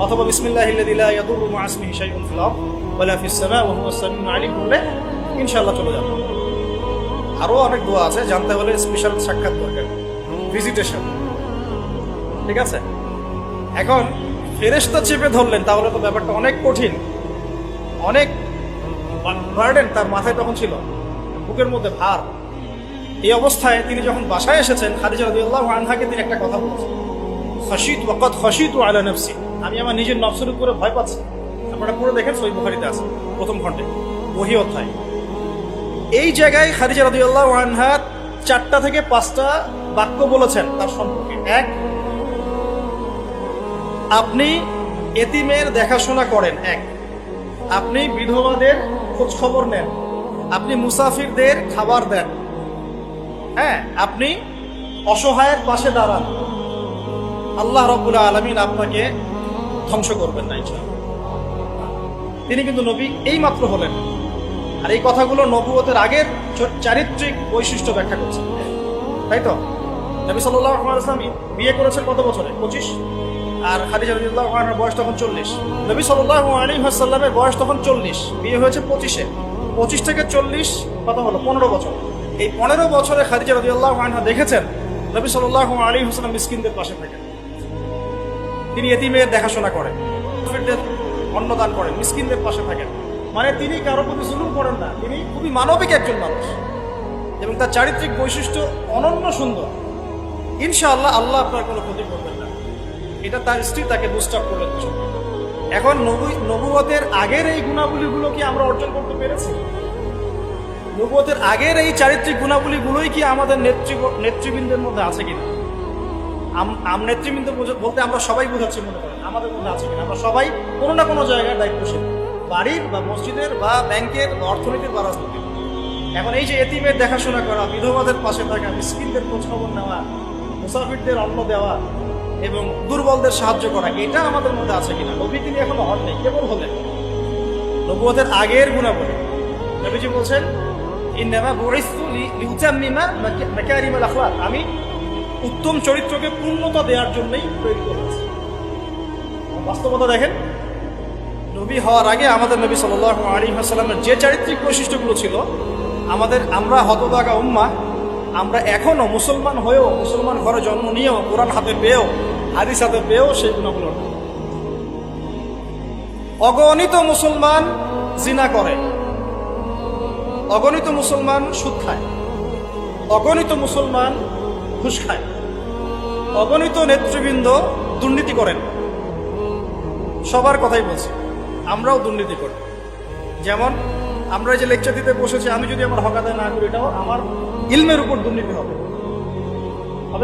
অথবা বিসমিল্লাহিল্লাযী লা ইয়াদুররু মা ইসমিহি শাইউন ফিল আরদ ওয়ালা ফিস সামা ওয়া হুয়াস সামিউল আলিম পড়লে ইনশাআল্লাহ চলে যাবে। আরো অনেক দোয়া আছে, জানতে হলে স্পেশাল সাক্ষাৎ দরকার, ভিজিটেশন। ঠিক আছে? এখন ফেরেশতা চেপে ধরলেন, তাহলে তো ব্যাপারটা অনেক কঠিন, অনেক বার্ডেন তার মাথায় তখন ছিল, বুকের মধ্যে ভার। এই অবস্থায় তিনি যখন বাসায় এসেছেন, খাদিজা রাদিয়াল্লাহু আনহাকে তিনি একটা কথা বলেছেন, খাশিত ওয়াকাদ খাশিতু আলা নাফসি, আমি আমার নিজের নফসের উপরে ভয় পাচ্ছি। আপনারা পড়ে দেখেন, সহিহ বুখারীতে আছে প্রথম খণ্ডে ওহী অধ্যায়। এই জায়গায় খাদিজা রাদিয়াল্লাহু আনহা 4টা থেকে 5টা বাক্য বলেছেন তার সম্পর্কে। 1, আপনি এতিমের দেখাশোনা করেন। 1, আপনি বিধবাদের খোঁজ খবর নেন। আপনি মুসাফিরদের খাবার দেন। হ্যাঁ, আপনি অসহায়ের পাশে দাঁড়ান। আল্লাহ রাব্বুল আলামিন আপনাকে ধ্বংস করবেন না ইনশাআল্লাহ। তিনি কিন্তু নবী এই মাত্র হলেন, আর এই কথাগুলো নবুয়তের আগের চারিত্রিক বৈশিষ্ট্য ব্যাখ্যা করছে, তাই তো? নবী সাল্লাল্লাহু আলাইহি ওয়াসাল্লাম বিয়ে করেছেন কত বছরে? 25। আর খাদিজা রাদিয়াল্লাহু আনহার বয়স তখন 40। নবী সাল্লাল্লাহু আলাইহি ওয়াসাল্লামের বয়স তখন 40, বিয়ে হয়েছে 25-এ। 25 থেকে 40 কত হলো? 15 বছর। এই 15 বছরে খাদিজা রাদিয়াল্লাহু আনহা দেখেছেন নবী সাল্লাল্লাহু আলাইহি ওয়াসাল্লাম মিসকিনদের পাশে থাকেন, তিনি এতিমের দেখাশোনা করেন, মুসাফিরদের অন্নদান করেন, মিসকিনদের পাশে থাকেন। মানে তিনি কারো প্রতি জুলুম করেন না, তিনি খুবই মানবিক একজন মানুষ এবং তার চারিত্রিক বৈশিষ্ট্য অনন্য সুন্দর। ইনশাআল্লাহ আল্লাহ আপনার কোনো ক্ষতি করবেন না, এটা তার স্ত্রী তাকে বুস্ট আপ করলেন। এখন নবুয়তের আগের এই গুণাবলীগুলো কি আমরা অর্জন করতে পেরেছি? নবুয়তের আগের এই চারিত্রিক গুণাবলীগুলোই কি আমাদের নেতৃবৃন্দের মধ্যে আছে কিনা? নেতৃবৃন্দ বলতে আমরা সবাই বোঝাচ্ছি, মনে করেন আমাদের মধ্যে আছে কিনা? আমরা সবাই কোনো না কোনো জায়গায় দায়িত্বশীল, বাড়ির বা মসজিদের বা ব্যাংকের বা অর্থনীতির বা রাজনীতির। এখন এই যে এতিমের দেখাশোনা করা, বিধবাদের পাশে থাকা, মিসকিনদের খোঁজখবর নেওয়া, মুসাফিরদের অন্ন দেওয়া এবং দুর্বলদের সাহায্য করা, এটা আমাদের মধ্যে আছে কিনা? নবী তিনি এখনো হন নেই, কেবল হলেন। নবুয়তের আগের গুণাবলী নবীজি বলছেন, ইন্নামা বুইসতু লিউতাম্মিমা মাকারিমাল আখলাক, আমি উত্তম চরিত্রকে পূর্ণতা দেওয়ার জন্যই প্রেরিত হয়েছি। বাস্তবতা দেখেন, নবী হওয়ার আগে আমাদের নবী সাল্লাল্লাহু আলাইহি ওয়াসাল্লামের যে চারিত্রিক বৈশিষ্ট্যগুলো ছিল, আমরা হতভাগা উম্মাহ, আমরা এখনো মুসলমান হয়েও, মুসলমান ঘরে জন্ম নিয়েও, কোরআন হাতে পেয়েও, হাদিস হাতে পেয়েও সেই গুণাগুলো। অগণিত মুসলমান জিনা করে, অগণিত মুসলমান সুদ খায়, অগণিত মুসলমান ঘুষ খায়, অগণিত নেতৃবৃন্দ দুর্নীতি করেন। সবার কথাই বলছি, আমরাও দুর্নীতি করি। যেমন আমরা যে লেকচার দিতে বসেছি, আমি যদি আমার হক আদায় না করি, এটাও আমার ইলমের উপর দুর্নীতি হবে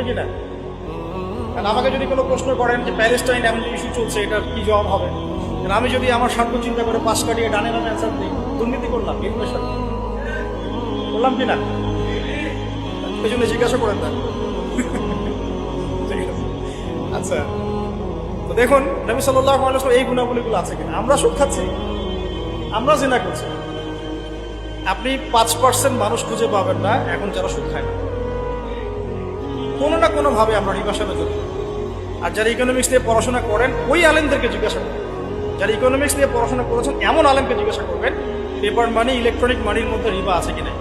কি না? কারণ আমাকে যদি কোনো প্রশ্ন করেন যে প্যালেস্টাইন এমন যে ইস্যু চলছে, এটার কি জবাব হবে, আমি যদি আমার স্বার্থ চিন্তা করে পাশ কাটিয়ে ডানে বামে অ্যান্সার দিই, দুর্নীতি করলাম, ইলমের সাথে করলাম কিনা? এই জন্য জিজ্ঞাসা করেন না। আচ্ছা, তো দেখুন নবী সাল্লাল্লাহু আলাইহি ওয়াসাল্লাম এই গুণাবলীগুলো আছে কিনা? আমরা সুদ খাচ্ছি, আমরা জিনা করছি। আপনি 5% মানুষ খুঁজে পাবেন না এখন যারা সুদ খায় না, কোনো না কোনো ভাবে আমরা রিবার সাথে জড়িত। আর যারা ইকোনমিক্স নিয়ে পড়াশোনা করেন, ওই আলেমদেরকে জিজ্ঞাসা করবেন। যারা ইকোনমিক্স নিয়ে পড়াশোনা করেছেন এমন আলেমকে জিজ্ঞাসা করবেন, পেপার মানি, ইলেকট্রনিক মানির মধ্যে রিবা আছে কিনা।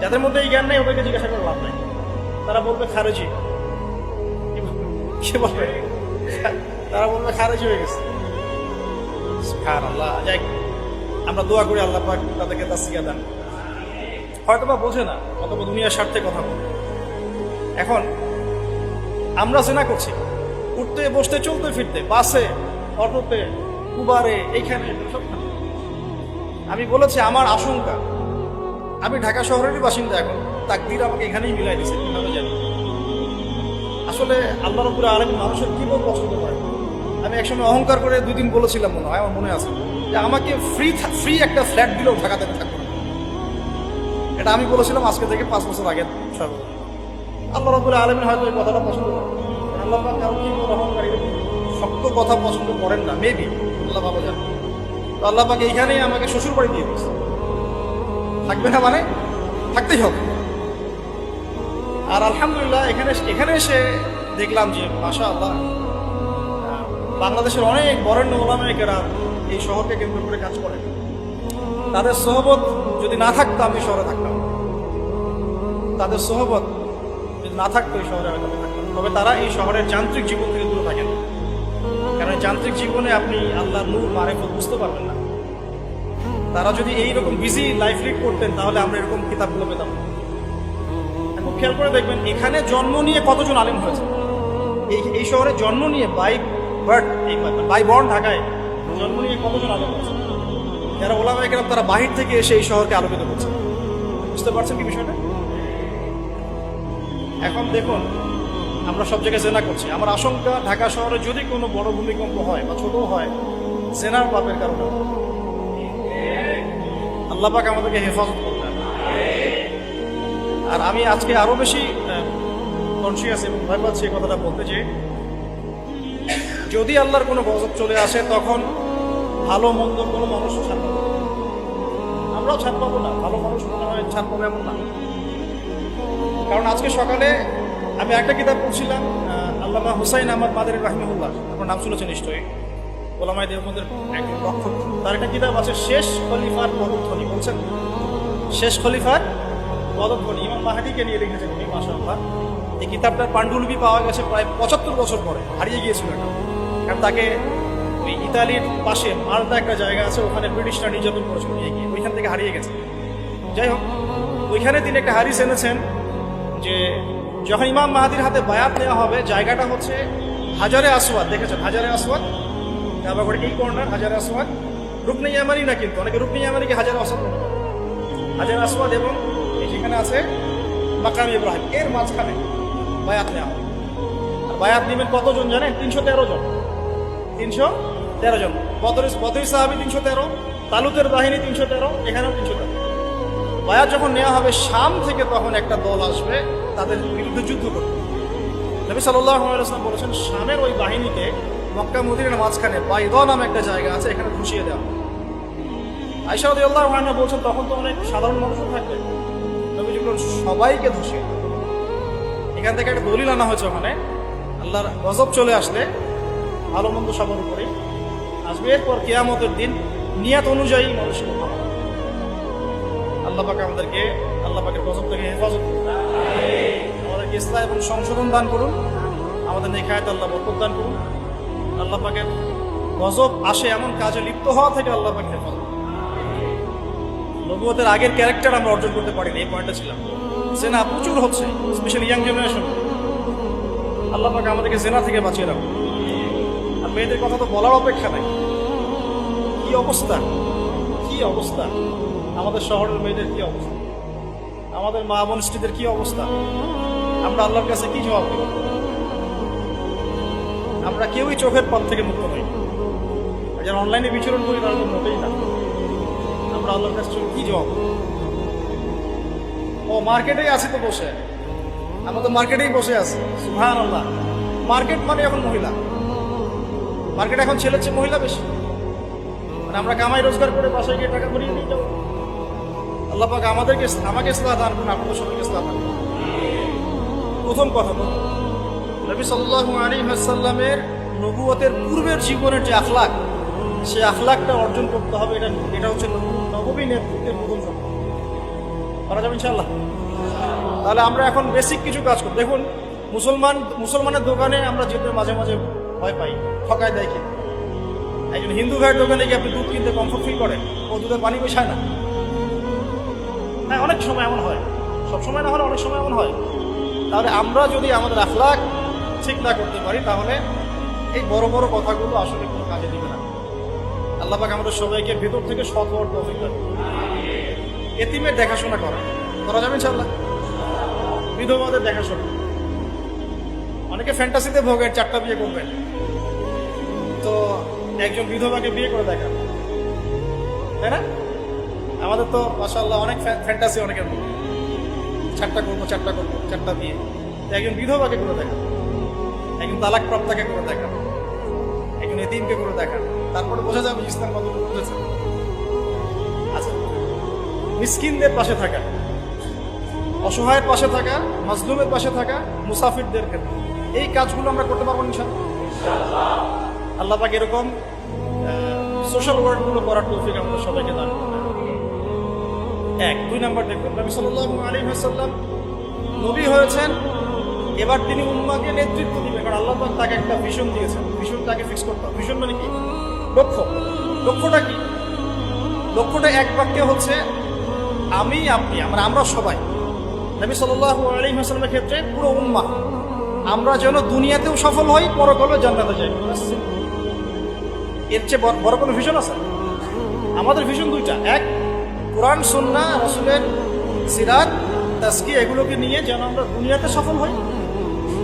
যাদের মধ্যে এই জ্ঞান নেই ওদেরকে জিজ্ঞাসা করে লাভ নাই, তারা বলবে খারেজি। কি বলবে? তারা বলবে খারেজি হয়ে গেছে। সুবহানাল্লাহ। যাই, আমরা দোয়া করি আল্লাহ পাক তাদেরকে তাসকিয়া দেন। হয়তো বা বোঝে না, অথবা দুনিয়ার স্বার্থে কথা বলে। এখন আমরা জেনা করছি, উঠতে বসতে চলতে ফিরতে, বাসে, অটোতে, উবারে, এইখানে সবখানে। আমি বলেছি আমার আশঙ্কা, আমি ঢাকা শহরেরই বাসিন্দা, এখন তাকদীর আমাকে এখানেই মিলাই দিচ্ছে, কিভাবে জানি। আসলে আল্লাহ রাব্বুল আলামিন মানুষের কি বল পছন্দ করে। আমি একসময় অহংকার করে 2 দিন বলেছিলাম, মনে হয় আমার মনে আছে, যে আমাকে ফ্রি একটা ফ্ল্যাট দিলেও ঢাকাতে থাকবো না। এটা আমি বলেছিলাম আজকে থেকে 5 বছর আগে সর্বদা। আল্লাহ রাব্বুল আলামিন হয়তো এই কথাটা পছন্দ করেন। আল্লাহ পাক কারো কি অহংকারী শক্ত কথা পছন্দ করেন না, মেবি, আল্লাহ ভালো জানে। তো আল্লাহ পাক এইখানেই আমাকে শ্বশুর বাড়ি দিয়ে দিয়েছে। থাকবে না মানে থাকতেই হবে। আর আলহামদুলিল্লাহ এখানে এসে দেখলাম যে মাশাআল্লাহ বাংলাদেশের অনেক বরেণ্য ওলামায়ে কেরাম এই শহরকে কেন্দ্র করে কাজ করেন। তাদের সোহবত যদি না থাকতো আমি শহরে থাকতাম, তাদের সোহবত যদি না থাকতো এই শহরে আমি থাকতাম। তবে তারা এই শহরের যান্ত্রিক জীবন থেকে দূরে থাকেন, কারণ যান্ত্রিক জীবনে আপনি আল্লাহর নূর মারিফত বুঝতে পারবেন না। তারা যদি এইরকম বিজি লাইফ লিড করতেন তাহলে আমরা এরকম কিতাবগুলো পেতাম না। এখন খেয়াল করে দেখবেন এখানে জন্ম নিয়ে কতজন আলেম হয়েছে। এই শহরে জন্ম নিয়ে বাই বর্ন ঢাকায় জন্ম নিয়ে কতজন আলেম হয়েছে, যারা ওলামায়ে কেরাম তারা বাহির থেকে এসে এই শহরকে আলোকিত করছে। বুঝতে পারছেন কি বিষয়টা? এখন দেখুন আমরা সব জায়গায় জেনা করছি। আমার আশঙ্কা ঢাকা শহরে যদি কোনো বড় ভূমিকম্প হয় বা ছোট হয়, জেনার পাপের কারণে। আল্লাহ পাক আমাদেরকে হেফাজত করতেন। আর আমি আজকে আরো বেশি কনসিয়াস এবং ভয় পাচ্ছি এই কথাটা বলতে, যে যদি আল্লাহর কোনো গজব চলে আসে তখন ভালো মন্দ কোনো মানুষ ছাড় পাবো, আমরাও ছাড় পাবো না, ভালো মানুষ মনে হয় ছাড় পাবো এমন না। কারণ আজকে সকালে আমি একটা কিতাব পড়ছিলাম, আল্লামা হুসাইন আহমদ মাদারী রাহিমাহুল্লাহ, আপনার নাম শুনেছেন নিশ্চয়ই, ওলামায়ে দেওবন্দের একজন রক্ষক। তার একটা কিতাব আছে শেষ খলিফার পদধ্বনি। বলছেন শেষ খলিফার পদধ্বনি, ইমাম মাহদীকে নিয়ে লিখেছেন উনি, মাশাআল্লাহ। এই কিতাবটার পাণ্ডুলিপি পাওয়া গেছে প্রায় 75 বছর পরে, হারিয়ে গিয়েছিল এটা। কারণ তাকে ওই ইতালির পাশে মালটা একটা জায়গা আছে, ওখানে ব্রিটিশরা নির্যাতন করেছিল নিয়ে গিয়ে, ওইখান থেকে হারিয়ে গেছে। যাই হোক, ওইখানে তিনি একটা হাদিস এনেছেন যে যখন ইমাম মাহাদির হাতে বায়াত নেওয়া হবে, জায়গাটা হচ্ছে হাজারে আসওয়াদ। দেখেছেন হাজারে আসওয়াদ, কাবা ঘরের এই কর্নার হাজারে আসওয়াদ, রুকনে ইয়ামানি না, কিন্তু অনেকে রুকনে ইয়ামানিকে হাজারে আসওয়াদ মনে করে। হাজারে আসওয়াদ এবং এই যেখানে আছে মাকাম ইব্রাহিম, এর মাঝখানে বায়াত নেওয়া হবে। আর বায়াত নেবেন কতজন জানেন? 313 জন। 313 জন। বদরি সাহাবী 313, তালুতের বাহিনী 313, এখানেও 313। বায়াত যখন নেওয়া হবে শাম থেকে, তখন একটা দল আসবে তাদের বিরুদ্ধে যুদ্ধ করতে। নবী সাল্লাল্লাহু আলাইহি ওয়াসাল্লাম বলেছেন শামের ওই বাহিনীকে মক্কা মদিনার মাঝখানে বাইদা নামে একটা জায়গা আছে, এখানে ধসিয়ে দেওয়া। আয়েশা রাদিয়াল্লাহু আনহা বলছেন তখন তো অনেক সাধারণ মানুষও থাকবে, নবীজি বলেন সবাইকে ধসিয়ে দেওয়া। এখান থেকে একটা দলিল আনা হয়েছে, ওখানে আল্লাহর গজব চলে আসলে ভালো মন্দ সবার উপরে আসবে। এরপর কিয়ামতের দিন নিয়াত অনুযায়ী মানুষকে ক্ষমা। আল্লাহ পাক আমাদেরকে আল্লাহ পাকের গজব থেকে হেফাজত করুন, আমাদেরকে ইসলাহ এবং সংশোধন দান করুন, আমাদের নেখায়াত আল্লাহ বরকত দান করুন। আল্লাহ পাকের গজব আসে এমন কাজে লিপ্ত হওয়া থেকে আল্লাহ পাক হেফাজত করুন। নবুয়তের আগের ক্যারেক্টার আমরা অর্জন করতে পারিনি, এই পয়েন্টটা ছিলাম। জেনা প্রচুর হচ্ছে, স্পেশালি ইয়াং জেনারেশন। আল্লাহ পাক আমাদেরকে জেনা থেকে বাঁচিয়ে রাখুন। আর মেয়েদের কথা তো বলার অপেক্ষা নাই, কি অবস্থা, কি অবস্থা আমাদের শহরের মেয়েদের, কি অবস্থা আমাদের মা বোন স্ত্রীদের, কি অবস্থা। আমরা আল্লাহর কাছে কি জবাব দেব? আমরা কেউই চোখের পথ থেকে মুক্ত নই। আর যারা অনলাইনে বিচরণ করি তারা তো মোটেই না। আমরা আল্লাহর কাছে কি জবাব? ও মার্কেটেই আছি তো বসে, আমরা তো মার্কেটেই বসে আছি। সুবহানাল্লাহ। মার্কেট মানে এখন মহিলা, মার্কেট এখন ছেলের চেয়ে মহিলা বেশি। মানে আমরা কামাই রোজগার করে বাসায় গিয়ে টাকা ভরিয়ে নিয়ে যাবো। আল্লাহ পাক আমাকে ইসলাহ দান করুন, আপনাদের সবাইকে ইসলাহ দান করুন। প্রথম কথা বলুন, নবী সাল্লাল্লাহু আলাইহি ওয়াসাল্লামের নবুয়তের পূর্বের জীবনের যে আখলাক, সেই আখলাকটা অর্জন করতে হবে। এটা হচ্ছে নববী নেতৃত্বের প্রথম শর্ত। করা যাবে ইনশাআল্লাহ? তাহলে আমরা এখন বেসিক কিছু কাজ করি। দেখুন, মুসলমানের দোকানে আমরা যেতে মাঝে মাঝে ভয় পাই, ঠকায় দেয় কিনা। একজন হিন্দু ভাইয়ের দোকানে গিয়ে আপনি দুধ কিনতে কমফোর্ট ফিল করেন, ও দুধের পানি মেশায় না। হ্যাঁ, অনেক সময় এমন হয়, সব সময় না হলে অনেক সময় এমন হয়। তাহলে আমরা যদি আমাদের আখলাক ঠিক না করতে পারি, তাহলে এই বড় বড় কথাগুলো আসলে কোনো কাজে দিবে না। আল্লাহ পাক আমাদের সবাইকে ভেতর থেকে সৎ হওয়ার তৌফিক দান করুন। এতিমের দেখাশোনা করা যাবে ইনশাআল্লাহ? বিধবাদের দেখাশোনা। অনেকে ফ্যান্টাসিতে ভোগেন 4টা বিয়ে করবেন, তো একজন বিধবাকে বিয়ে করে দেখান, তাই না? আমাদের তো মাশাআল্লাহ অনেক ফ্যান্টাসি, অনেকের মধ্যে 4টা করবো 4টা বিয়ে। একজন বিধবাকে করে দেখান, একজন তালাক প্রাপ্তাকে করে দেখান, একজন এতিমকে করে দেখান, তারপরে বোঝা যাবে ইসলাম কতটুকু বুঝেছে। আচ্ছা, মিসকিনদের পাশে থাকা, অসহায়ের পাশে থাকা, মাজলুমের পাশে থাকা, মুসাফিরদের ক্ষেত্রে এই কাজগুলো আমরা করতে পারবো ইনশাআল্লাহ। আল্লাহ পাক এরকম সোশ্যাল ওয়ার্কগুলো করার তৌফিক আমাদের সবাইকে দান করুন। 2 নাম্বার দেখুন, নবী সাল্লাল্লাহু আলাইহি ওয়াসাল্লাম নবী হয়েছেন, এবার তিনি উম্মাহকে নেতৃত্ব দিবেন, কারণ আল্লাহ পাক তাকে একটা ভিশন দিয়েছেন। ভিশনটাকে ফিক্স করতে হবে। ভিশন মানে কি? লক্ষ্যটা কি? লক্ষ্যটা এক বাক্যে হচ্ছে আমি, আপনি, আমরা সবাই, নবী সাল্লাল্লাহু আলাইহি ওয়াসাল্লামের ক্ষেত্রে পুরো উম্মাহ, আমরা যেন দুনিয়াতেও সফল হই, পরকালেও জান্নাতে যাই। এর চেয়ে বড় কোনো ভিশন আছে? আমাদের ভিশন 2টা। এক, কোরআন সুন্নাহ রাসূলের সিরাত তাজকিয়া এগুলোকে নিয়ে যেন আমরা দুনিয়াতে সফল হই,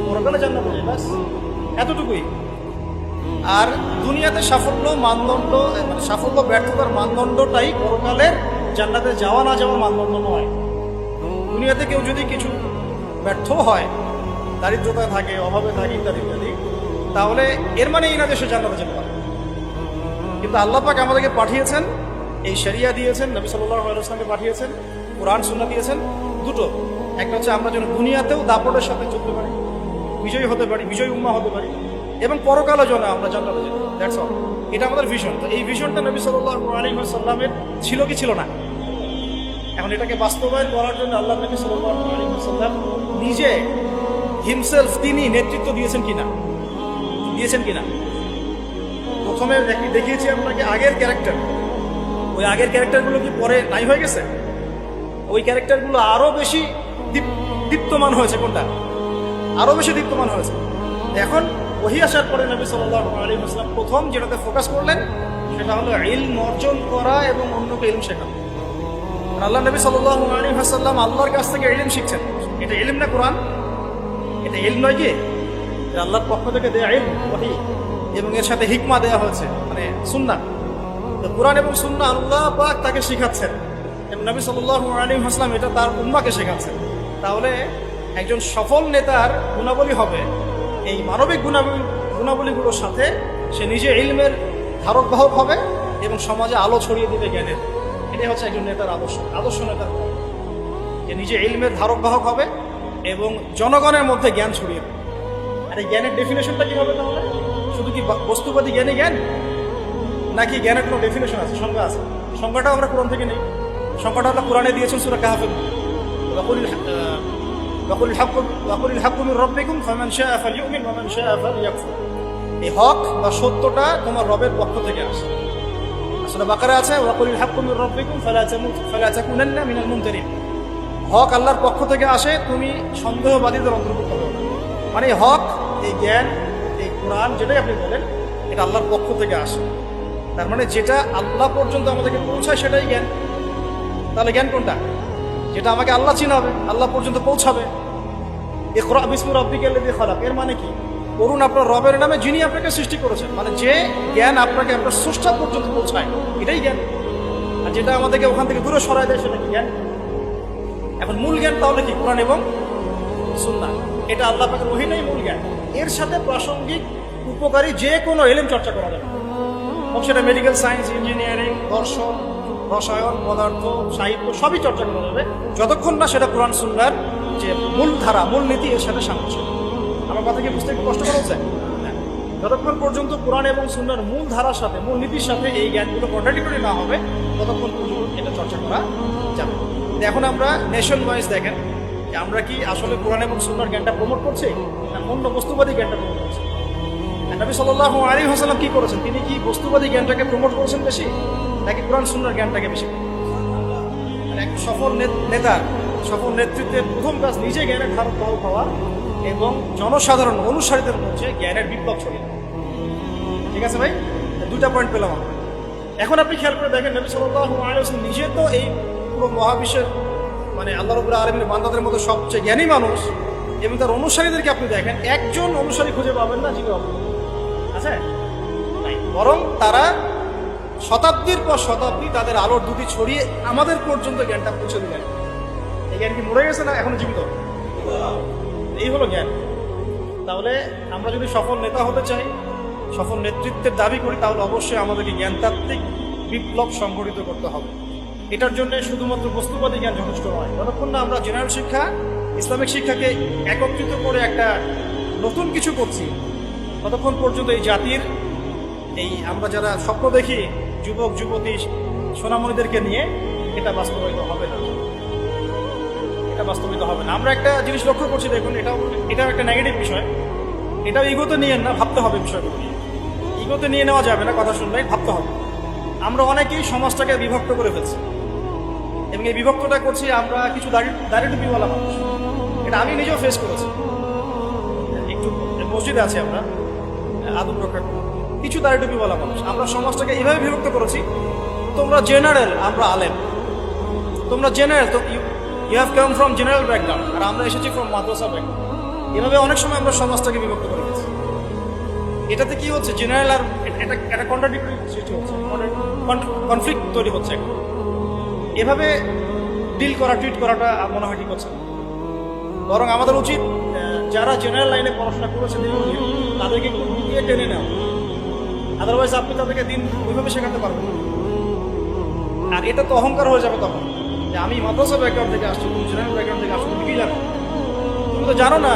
পরকালে জান্নাতে যাই, ব্যাস এতটুকুই। আর দুনিয়াতে সাফল্য মানদণ্ড, মানে সাফল্য ব্যর্থতার মানদণ্ডটাই পরকালের জান্নাতে যাওয়া না যাওয়ার মানদণ্ড নয়। দুনিয়াতে কেউ যদি কিছু ব্যর্থ হয়, দারিদ্রতা থাকে, অভাবে থাকে, ইত্যাদি ইত্যাদি, তাহলে এর মানে এই না যে সে জান্নাতে যেতে পারে। কিন্তু আল্লাহ পাক আমাদেরকে পাঠিয়েছেন, এই শরিয়া দিয়েছেন, নবী সাল্লাল্লাহু আলাইহি ওয়াসাল্লামকে পাঠিয়েছেন, কোরআন সুন্নাহ দিয়েছেন, দুটো। একটা হচ্ছে আমরা যেন দুনিয়াতেও দাপটের সাথে চলতে পারি, বিজয়ী হতে পারি, বিজয়ী উম্মাহ হতে পারি, এবং পরকালে যেন আমরা জান্নাতে যেতে পারি। That's all. এটা আমাদের ভিশন। তো এই ভিশনটা নবী সাল্লাল্লাহু আলাইহি ওয়াসাল্লামের ছিল কি ছিল না? এখন এটাকে বাস্তবায়ন করার জন্য আল্লাহ নবী সাল্লাল্লাহু আলাইহি ওয়াসাল্লাম নিজে হিমসেলফ তিনি নেতৃত্ব দিয়েছেন কিনা? প্রথমে দেখিয়েছি আপনাকে আগের ক্যারেক্টার। ওই আগের ক্যারেক্টারগুলো কি পরে নাই হয়ে গেছে? ওই ক্যারেক্টারগুলো আরো বেশি দীপ্তমান হয়েছে। কোনটা? আরো বেশি দীপ্তমান হয়েছে। এখন ওহী আসার পরে নবী সাল্লাল্লাহু আলাইহি ওয়াসাল্লাম প্রথম যেটাতে ফোকাস করলেন সেটা হলো ইলম অর্জন করা এবং অন্যকে ইলম শেখানো। আল্লাহ নবী সাল্লাল্লাহু আলাইহি ওয়াসাল্লাম আল্লাহর কাছ থেকে ইলম শিখছেন। এটা ইলম না কোরআন? এটা ইলম নয় কি? এটা আল্লাহর পক্ষ থেকে দেয়া ইলম, ওহী, এবং এর সাথে হিকমা দেওয়া হয়েছে, মানে সুন্নাহ। তো কোরআন এবং সুন্নাহ আল্লাহ পাক তাকে শিখাচ্ছেন এবং নবী সাল্লাল্লাহু আলাইহি ওয়াসাল্লাম এটা তার উম্মাহকে শেখাচ্ছেন। তাহলে একজন সফল নেতার গুণাবলী হবে এই মানবিক গুণাবলীগুলোর সাথে সে নিজে ইলমের ধারক বাহক হবে এবং সমাজে আলো ছড়িয়ে দিবে জ্ঞানের। এটাই হচ্ছে একজন নেতার আদর্শ নেতার, যে নিজে ইলমের ধারক বাহক হবে এবং জনগণের মধ্যে জ্ঞান ছড়িয়ে দেবে। আর এই জ্ঞানের ডেফিনেশনটা কি হবে তাহলে? শুধু কি বস্তুবাদী জ্ঞানই জ্ঞান, নাকি জ্ঞানের কোনো ডেফিনেশন আছে, সংজ্ঞা আছে? সংজ্ঞাটাও আমরা কোরআন থেকে নেই। সংজ্ঞাটা আল্লাহ কোরআনে দিয়েছেন সূরা কাহফের মধ্যে, ওয়াকুলিল হাক্কু মির রাব্বিকুম ফামান শাআ ফালইউমিন ওয়া মান শাআ ফালইয়াকফুর। এই হক বা সত্যটা তোমার রবের পক্ষ থেকে আসে। সূরা বাকারা আছে ওয়াকুলিল হাক্কু মির রাব্বিকুম ফালা তাকুনান্না মিনাল মুমতারিন। হক আল্লাহর পক্ষ থেকে আসে, তুমি সন্দেহবাদীদের অন্তর্ভুক্ত হবে না। মানে হক, এই জ্ঞান, এই কোরআন যেটাই আপনি বলেন, এটা আল্লাহর পক্ষ থেকে আসে। তার মানে যেটা আল্লাহ পর্যন্ত আমাদেরকে পৌঁছায় সেটাই জ্ঞান। তাহলে জ্ঞান কোনটা? যেটা আমাকে আল্লাহ চিনাবে, আল্লাহ পর্যন্ত পৌঁছাবে। ইকরা বিসমি রাব্বিকাল্লাযী খালাক, এর মানে কি? পড়ুন আপনার রবের নামে যিনি আপনাকে সৃষ্টি করেছেন। মানে যে জ্ঞান আপনাকে আপনার স্রষ্টা পর্যন্ত পৌঁছায়, এটাই জ্ঞান। আর যেটা আমাদেরকে ওখান থেকে দূরে সরায় দেয় সেটা কি জ্ঞান? এখন মূল জ্ঞান তাহলে কি? কোরআন এবং সুন্নাহ। এটা আল্লাহ পাকের ওহীটাই মূল জ্ঞান। এর সাথে প্রাসঙ্গিক উপকারী যে কোনো ইলম চর্চা করা যাবে, হোক সেটা মেডিকেল সায়েন্স, ইঞ্জিনিয়ারিং, দর্শন, রসায়ন, পদার্থ, সাহিত্য, সবই চর্চা করা যাবে, যতক্ষণ না সেটা কোরআন সুন্নাহর যে মূল ধারা, মূল নীতি এর সাথে সাংঘর্ষিক। আমার কথা কি বুঝতে একটু কষ্ট করা হচ্ছে? যতক্ষণ পর্যন্ত কোরআন এবং সুন্নাহর মূল ধারার সাথে, মূল নীতির সাথে এই জ্ঞানগুলো কন্ট্রাডিক্টরি না হবে, ততক্ষণ পর্যন্ত এটা চর্চা করা যাবে। এখন আমরা নেশন ওয়াইজ দেখেন যে আমরা কি আসলে কোরআন এবং সুন্নাহর জ্ঞানটা প্রমোট করছি না অন্য বস্তুবাদী জ্ঞানটা প্রমোট করছি? নবী সাল্লাল্লাহু আলাইহি ওয়াসাল্লাম কি করেছেন? তিনি কি বস্তুবাদী জ্ঞানটাকে প্রমোট করেছেন বেশি নাকি কোরআন সুন্নাহর জ্ঞানটাকে বেশি? মানে এক সফল নেতার সফল নেতৃত্বের প্রথম কাজ নিজে জ্ঞানের ধারক বাহক হওয়া এবং জনসাধারণ অনুসারীদের মধ্যে জ্ঞানের বিপ্লব ছড়িয়ে দেওয়া। ঠিক আছে ভাই, দুইটা পয়েন্ট পেলাম আমরা। এখন আপনি খেয়াল করে দেখেন নবী সাল্লাল্লাহু আলাইহি ওয়াসাল্লাম নিজে তো এই পুরো মহাবিশ্বের মানে আল্লাহ রাব্বুল আলামিনের বান্দাদের মধ্যে সবচেয়ে জ্ঞানী মানুষ, এবং তার অনুসারীদেরকে আপনি দেখেন একজন অনুসারী খুঁজে পাবেন না যিনি অজ্ঞ আছে নাই, বরং তারা শতাব্দীর পর শতাব্দী তাদের আলোর দুটি ছড়িয়ে আমাদের পর্যন্ত জ্ঞানটা পৌঁছে দিলেন। এই জ্ঞান কি মরে গেছে না এখন জীবিত? এই হলো জ্ঞান। তাহলে আমরা যদি সফল নেতা হতে চাই, সফল নেতৃত্বের দাবি করি, তাহলে অবশ্যই আমাদেরকে জ্ঞানতাত্ত্বিক বিপ্লব সংগঠিত করতে হবে। এটার জন্য শুধুমাত্র বস্তুবাদী জ্ঞান যথেষ্ট নয়। যতক্ষণ না আমরা জেনারেল শিক্ষা, ইসলামিক শিক্ষাকে একত্রিত করে একটা নতুন কিছু করছি, ততক্ষণ পর্যন্ত এই জাতির এই আমরা যারা স্বপ্ন দেখি যুবক যুবতী সোনামণিদেরকে নিয়ে, এটা বাস্তবায়িত হবে না। এটা বাস্তবায়িত হবে না। আমরা একটা জিনিস লক্ষ্য করছি, দেখুন এটাও একটা নেগেটিভ বিষয়। এটাও ইগোতে নিয়ে না, ভাবতে হবে বিষয়গুলো নিয়ে। ইগোতে নিয়ে নেওয়া যাবে না, কথা শুনলে ভাবতে হবে। আমরা অনেকেই সমাজটাকে বিভক্ত করে ফেলছি, এবং এই বিভক্তটা করছি আমরা কিছু দাড়ি টুপিওয়ালা মানুষ। এটা আমি নিজেও ফেস করেছি। একটু মসজিদে আছি আমরা, আদব রক্ষা করি, কিছু দাড়ি টুপিওয়ালা মানুষ। আমরা সমাজটাকে এভাবে বিভক্ত করেছি, তোমরা জেনারেল, আমরা আলেম। তোমরা জেনারেল, তো you have come from general background, আর আমরা এসেছি ফ্রম মাদ্রাসা ব্যাকগ্রাউন্ড। এভাবে অনেক সময় আমরা সমাজটাকে বিভক্ত করে ফেলছি। এটাতে কি হচ্ছে, জেনারেল আর এটা কন্ট্রাডিক্টরি সৃষ্টি হচ্ছে, কনফ্লিক্ট তৈরি হচ্ছে। এভাবে ডিল করা, ট্রিট করাটা মনে হয় ঠিক হচ্ছে না। বরং আমাদের উচিত যারা জেনারেল লাইনে পড়াশোনা করেছে তাদেরকে গিয়ে টেনে নেওয়া। আদারওয়াইজ আপনি তাদেরকে দিন ওইভাবে শেখাতে পারবেন না। আর এটা তো অহংকার হয়ে যাবে তখন, যে আমি মাদ্রাসা ব্যাকগ্রাউন্ড থেকে আসছি, তুমি জেনারেল ব্যাকগ্রাউন্ড থেকে আসছো, তুমি কি জানো? তুমি তো জানো না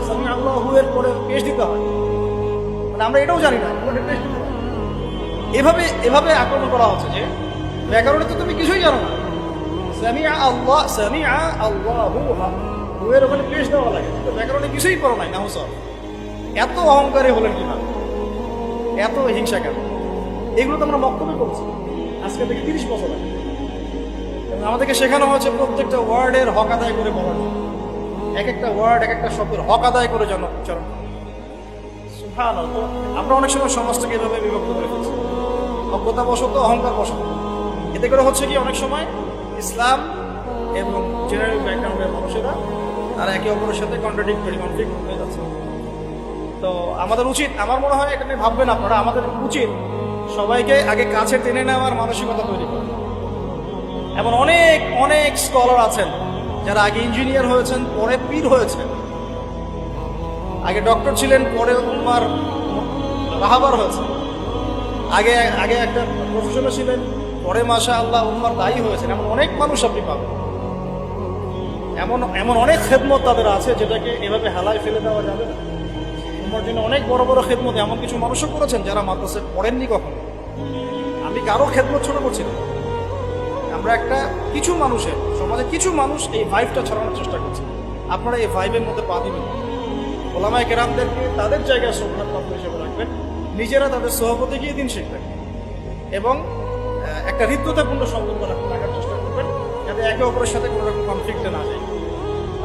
সামি আল্লাহু এর পরে পেশ দিতে হয়। মানে আমরা এটাও জানি না, এভাবে আক্রমণ করা হচ্ছে যে ব্যাকরণে তো তুমি কিছুই জানো না। সামিআ আল্লাহু এর ওখানে পেশ দেওয়া লাগে, তো ব্যাকরণে কিছুই পড়ো নাই। নাহু সব এত অহংকারী হলেন কিভাবে, এত হিংসা কেন? এগুলো তো আমরা বক্তব্য করছি আজকে থেকে 30 বছর আগে, এবং আমাদেরকে শেখানো হয়েছে প্রত্যেকটা ওয়ার্ডের হক আদায় করে বলার জন্য, এক একটা ওয়ার্ড, এক একটা শব্দের হক আদায় করে যেন উচ্চারণ। আমরা অনেক সময় সমাজটাকে এভাবে বিভক্ত করে ফেলছি, অজ্ঞতা বশত, অহংকার বশত। এতে করে হচ্ছে কি, অনেক সময় ইসলাম এবং জেনারেল ব্যাকগ্রাউন্ডের মানুষেরা তারা একে অপরের সাথে কন্ট্রাডিক্টরি, কনফ্লিক্ট হয়ে যাচ্ছে। তো আমাদের উচিত, আমার মনে হয় এটা নিয়ে ভাববেন আপনারা, আমাদের উচিত সবাইকে আগে কাছে টেনে নেওয়ার মানসিকতা তৈরি করা। এমন অনেক অনেক স্কলার আছেন যারা আগে ইঞ্জিনিয়ার হয়েছেন, পরে পীর হয়েছেন, আগে ডক্টর ছিলেন, পরে উম্মার রাহাবার হয়েছে, আগে আগে একটা প্রফেশনে ছিলেন, পরে মাশাআল্লাহ উম্মার দায়ী হয়েছেন। এমন অনেক মানুষ আপনি পাবেন, এমন অনেক খেদমত তাদের আছে যেটাকে এভাবে হেলায় ফেলে দেওয়া যাবে না। উম্মার জন্য অনেক বড় বড় খেদমত এমন কিছু মানুষও করেছেন যারা মাদ্রাসায় পড়েননি কখনো। আমি কারো খেদমত ছোট করছি না, আমরা একটা কিছু মানুষের সমাজে কিছু মানুষ এই ভাইবটা ছড়ানোর চেষ্টা করছে। আপনারা এই ভাইবের মধ্যে পা দিবেন, ওলামায়ে কেরামদেরকে তাদের জায়গায় শ্রদ্ধার পাত্র হিসেবে রাখবেন, নিজেরা তাদের সহপতি গিয়ে দিন শিখবেন, এবং একটা হৃদ্যতাপূর্ণ সম্পর্ক রাখার চেষ্টা করবেন, যাতে একে অপরের সাথে কোনো রকম কনফ্লিক্টে না যায়।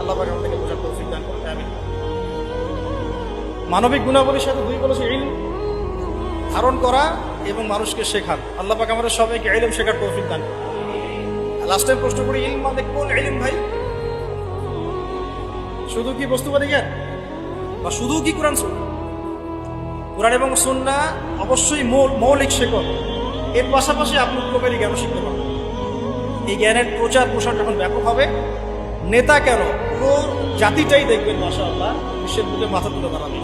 আল্লাহ পাক আমাদেরকে বোঝার তৌফিক দান করুন, আমিন। মানবিক গুণাবলীর সাথে দুই বলেছে ইলম ধারণ করা এবং মানুষকে শেখান। আল্লাহ পাক আমাদের সবাইকে ইলম শেখার তৌফিক দান করুন। লাস্ট টাইম প্রশ্ন করি, ইলম মানে কোন ইলম ভাই? শুধু কি বস্তুবাদী জ্ঞান, বা শুধু কি কোরআন সুন্নাহ? কোরআন এবং সুন্নাহ অবশ্যই মৌলিক শেখক, এর পাশাপাশি আপনি উপকারী জ্ঞান শিখতে পারবেন। এই জ্ঞানের প্রচার প্রসার যখন ব্যাপক হবে, নেতা কেন পুরো জাতিটাই দেখবেন মাশাআল্লাহ বিশ্বের বুকে মাথা তুলে দাঁড়াবে।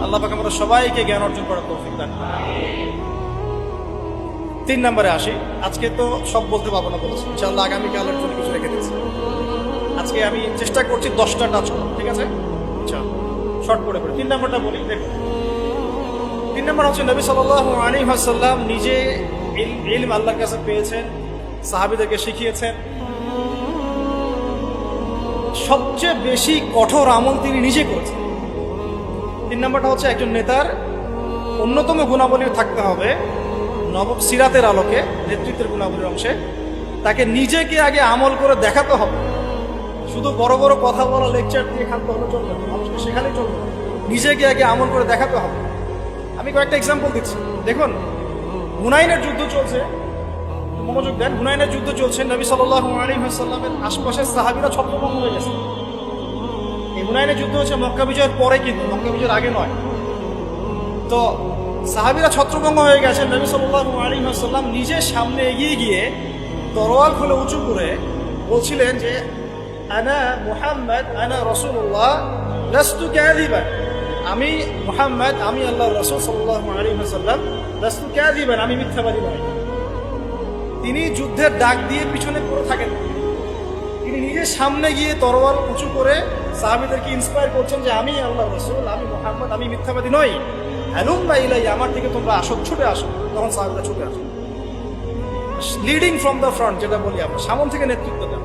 আল্লাহ পাক আমরা সবাইকে জ্ঞান অর্জন করার তৌফিক দান করুন। 3 নম্বরে আসি। আজকে তো সব বলতে পারবো না বলেছি, ইনশাআল্লাহ আগামীকালের জন্য কিছু রেখে দিচ্ছি। আজকে আমি চেষ্টা করছি 10টা টাচ করব, ঠিক আছে? আচ্ছা, শর্ট করে 3 নম্বরটা বলি। দেখুন, 3 নম্বর হচ্ছে নবী সাল্লাল্লাহু আলাইহি ওয়াসাল্লাম নিজে ইলম আল্লাহর কাছে পেয়েছেন, সাহাবীদেরকে শিখিয়েছেন, সবচেয়ে বেশি কঠোর আমল তিনি নিজে করেছেন। 3 নম্বরটা হচ্ছে একজন নেতার অন্যতম গুণাবলী থাকতে হবে নবম সিরাতের আলোকে, নেতৃত্বের গুণাবলীর অংশে তাকে নিজেকে আগে আমল করে দেখাতে হবে। শুধু বড় বড় কথা বলা, লেকচার দিয়ে খান্ত হলে চলবে না, মানুষকে শেখালেই চলবে না, নিজেকে আগে আমল করে দেখাতে হবে। আমি কয়েকটা এক্সাম্পল দিচ্ছি। দেখুন, হুনাইনের যুদ্ধ চলছে, মনোযোগ দেন। হুনাইনের যুদ্ধ চলছে, নবী সাল্লাল্লাহু আলাইহি ওয়াসাল্লামের আশপাশের সাহাবীরা ছত্রভঙ্গ হয়ে গেছে। এই হুনাইনের যুদ্ধ হচ্ছে মক্কা বিজয়ের পরে, কিন্তু মক্কা বিজয়ের আগে নয়। তো সাহাবীরা ছত্রভঙ্গ হয়ে গেছে, নবী সাল্লাল্লাহু আলাইহি ওয়াসাল্লাম নিজে সামনে এগিয়ে গিয়ে তরোয়াল খুলে উঁচু করে বলছিলেন যে আনা মুহাম্মদ আনা রাসূলুল্লাহ লাস্তু কাযিবান, আমি মুহাম্মদ, আমি আল্লাহর রাসূল সাল্লাল্লাহু আলাইহি ওয়াসাল্লাম, লাস্তু কাযিবান, আমি মিথ্যাবাদী নই। তিনি যুদ্ধের ডাক দিয়ে পিছনে পড়ে থাকেন, তিনি নিজে সামনে গিয়ে তরোয়াল উঁচু করে সাহাবীদেরকে ইন্সপায়ার করছেন যে আমি আল্লাহর রাসূল, আমি মুহাম্মদ, আমি মিথ্যাবাদী নই, হালুম্মা ইলাইয়া, আমার দিকে তোমরা আসো, ছুটে আসো। তখন সাহাবীরা ছুটে আসো, লিডিং ফ্রম দ্য ফ্রন্ট, যেটা বলি আমরা, সামন থেকে নেতৃত্ব দেন।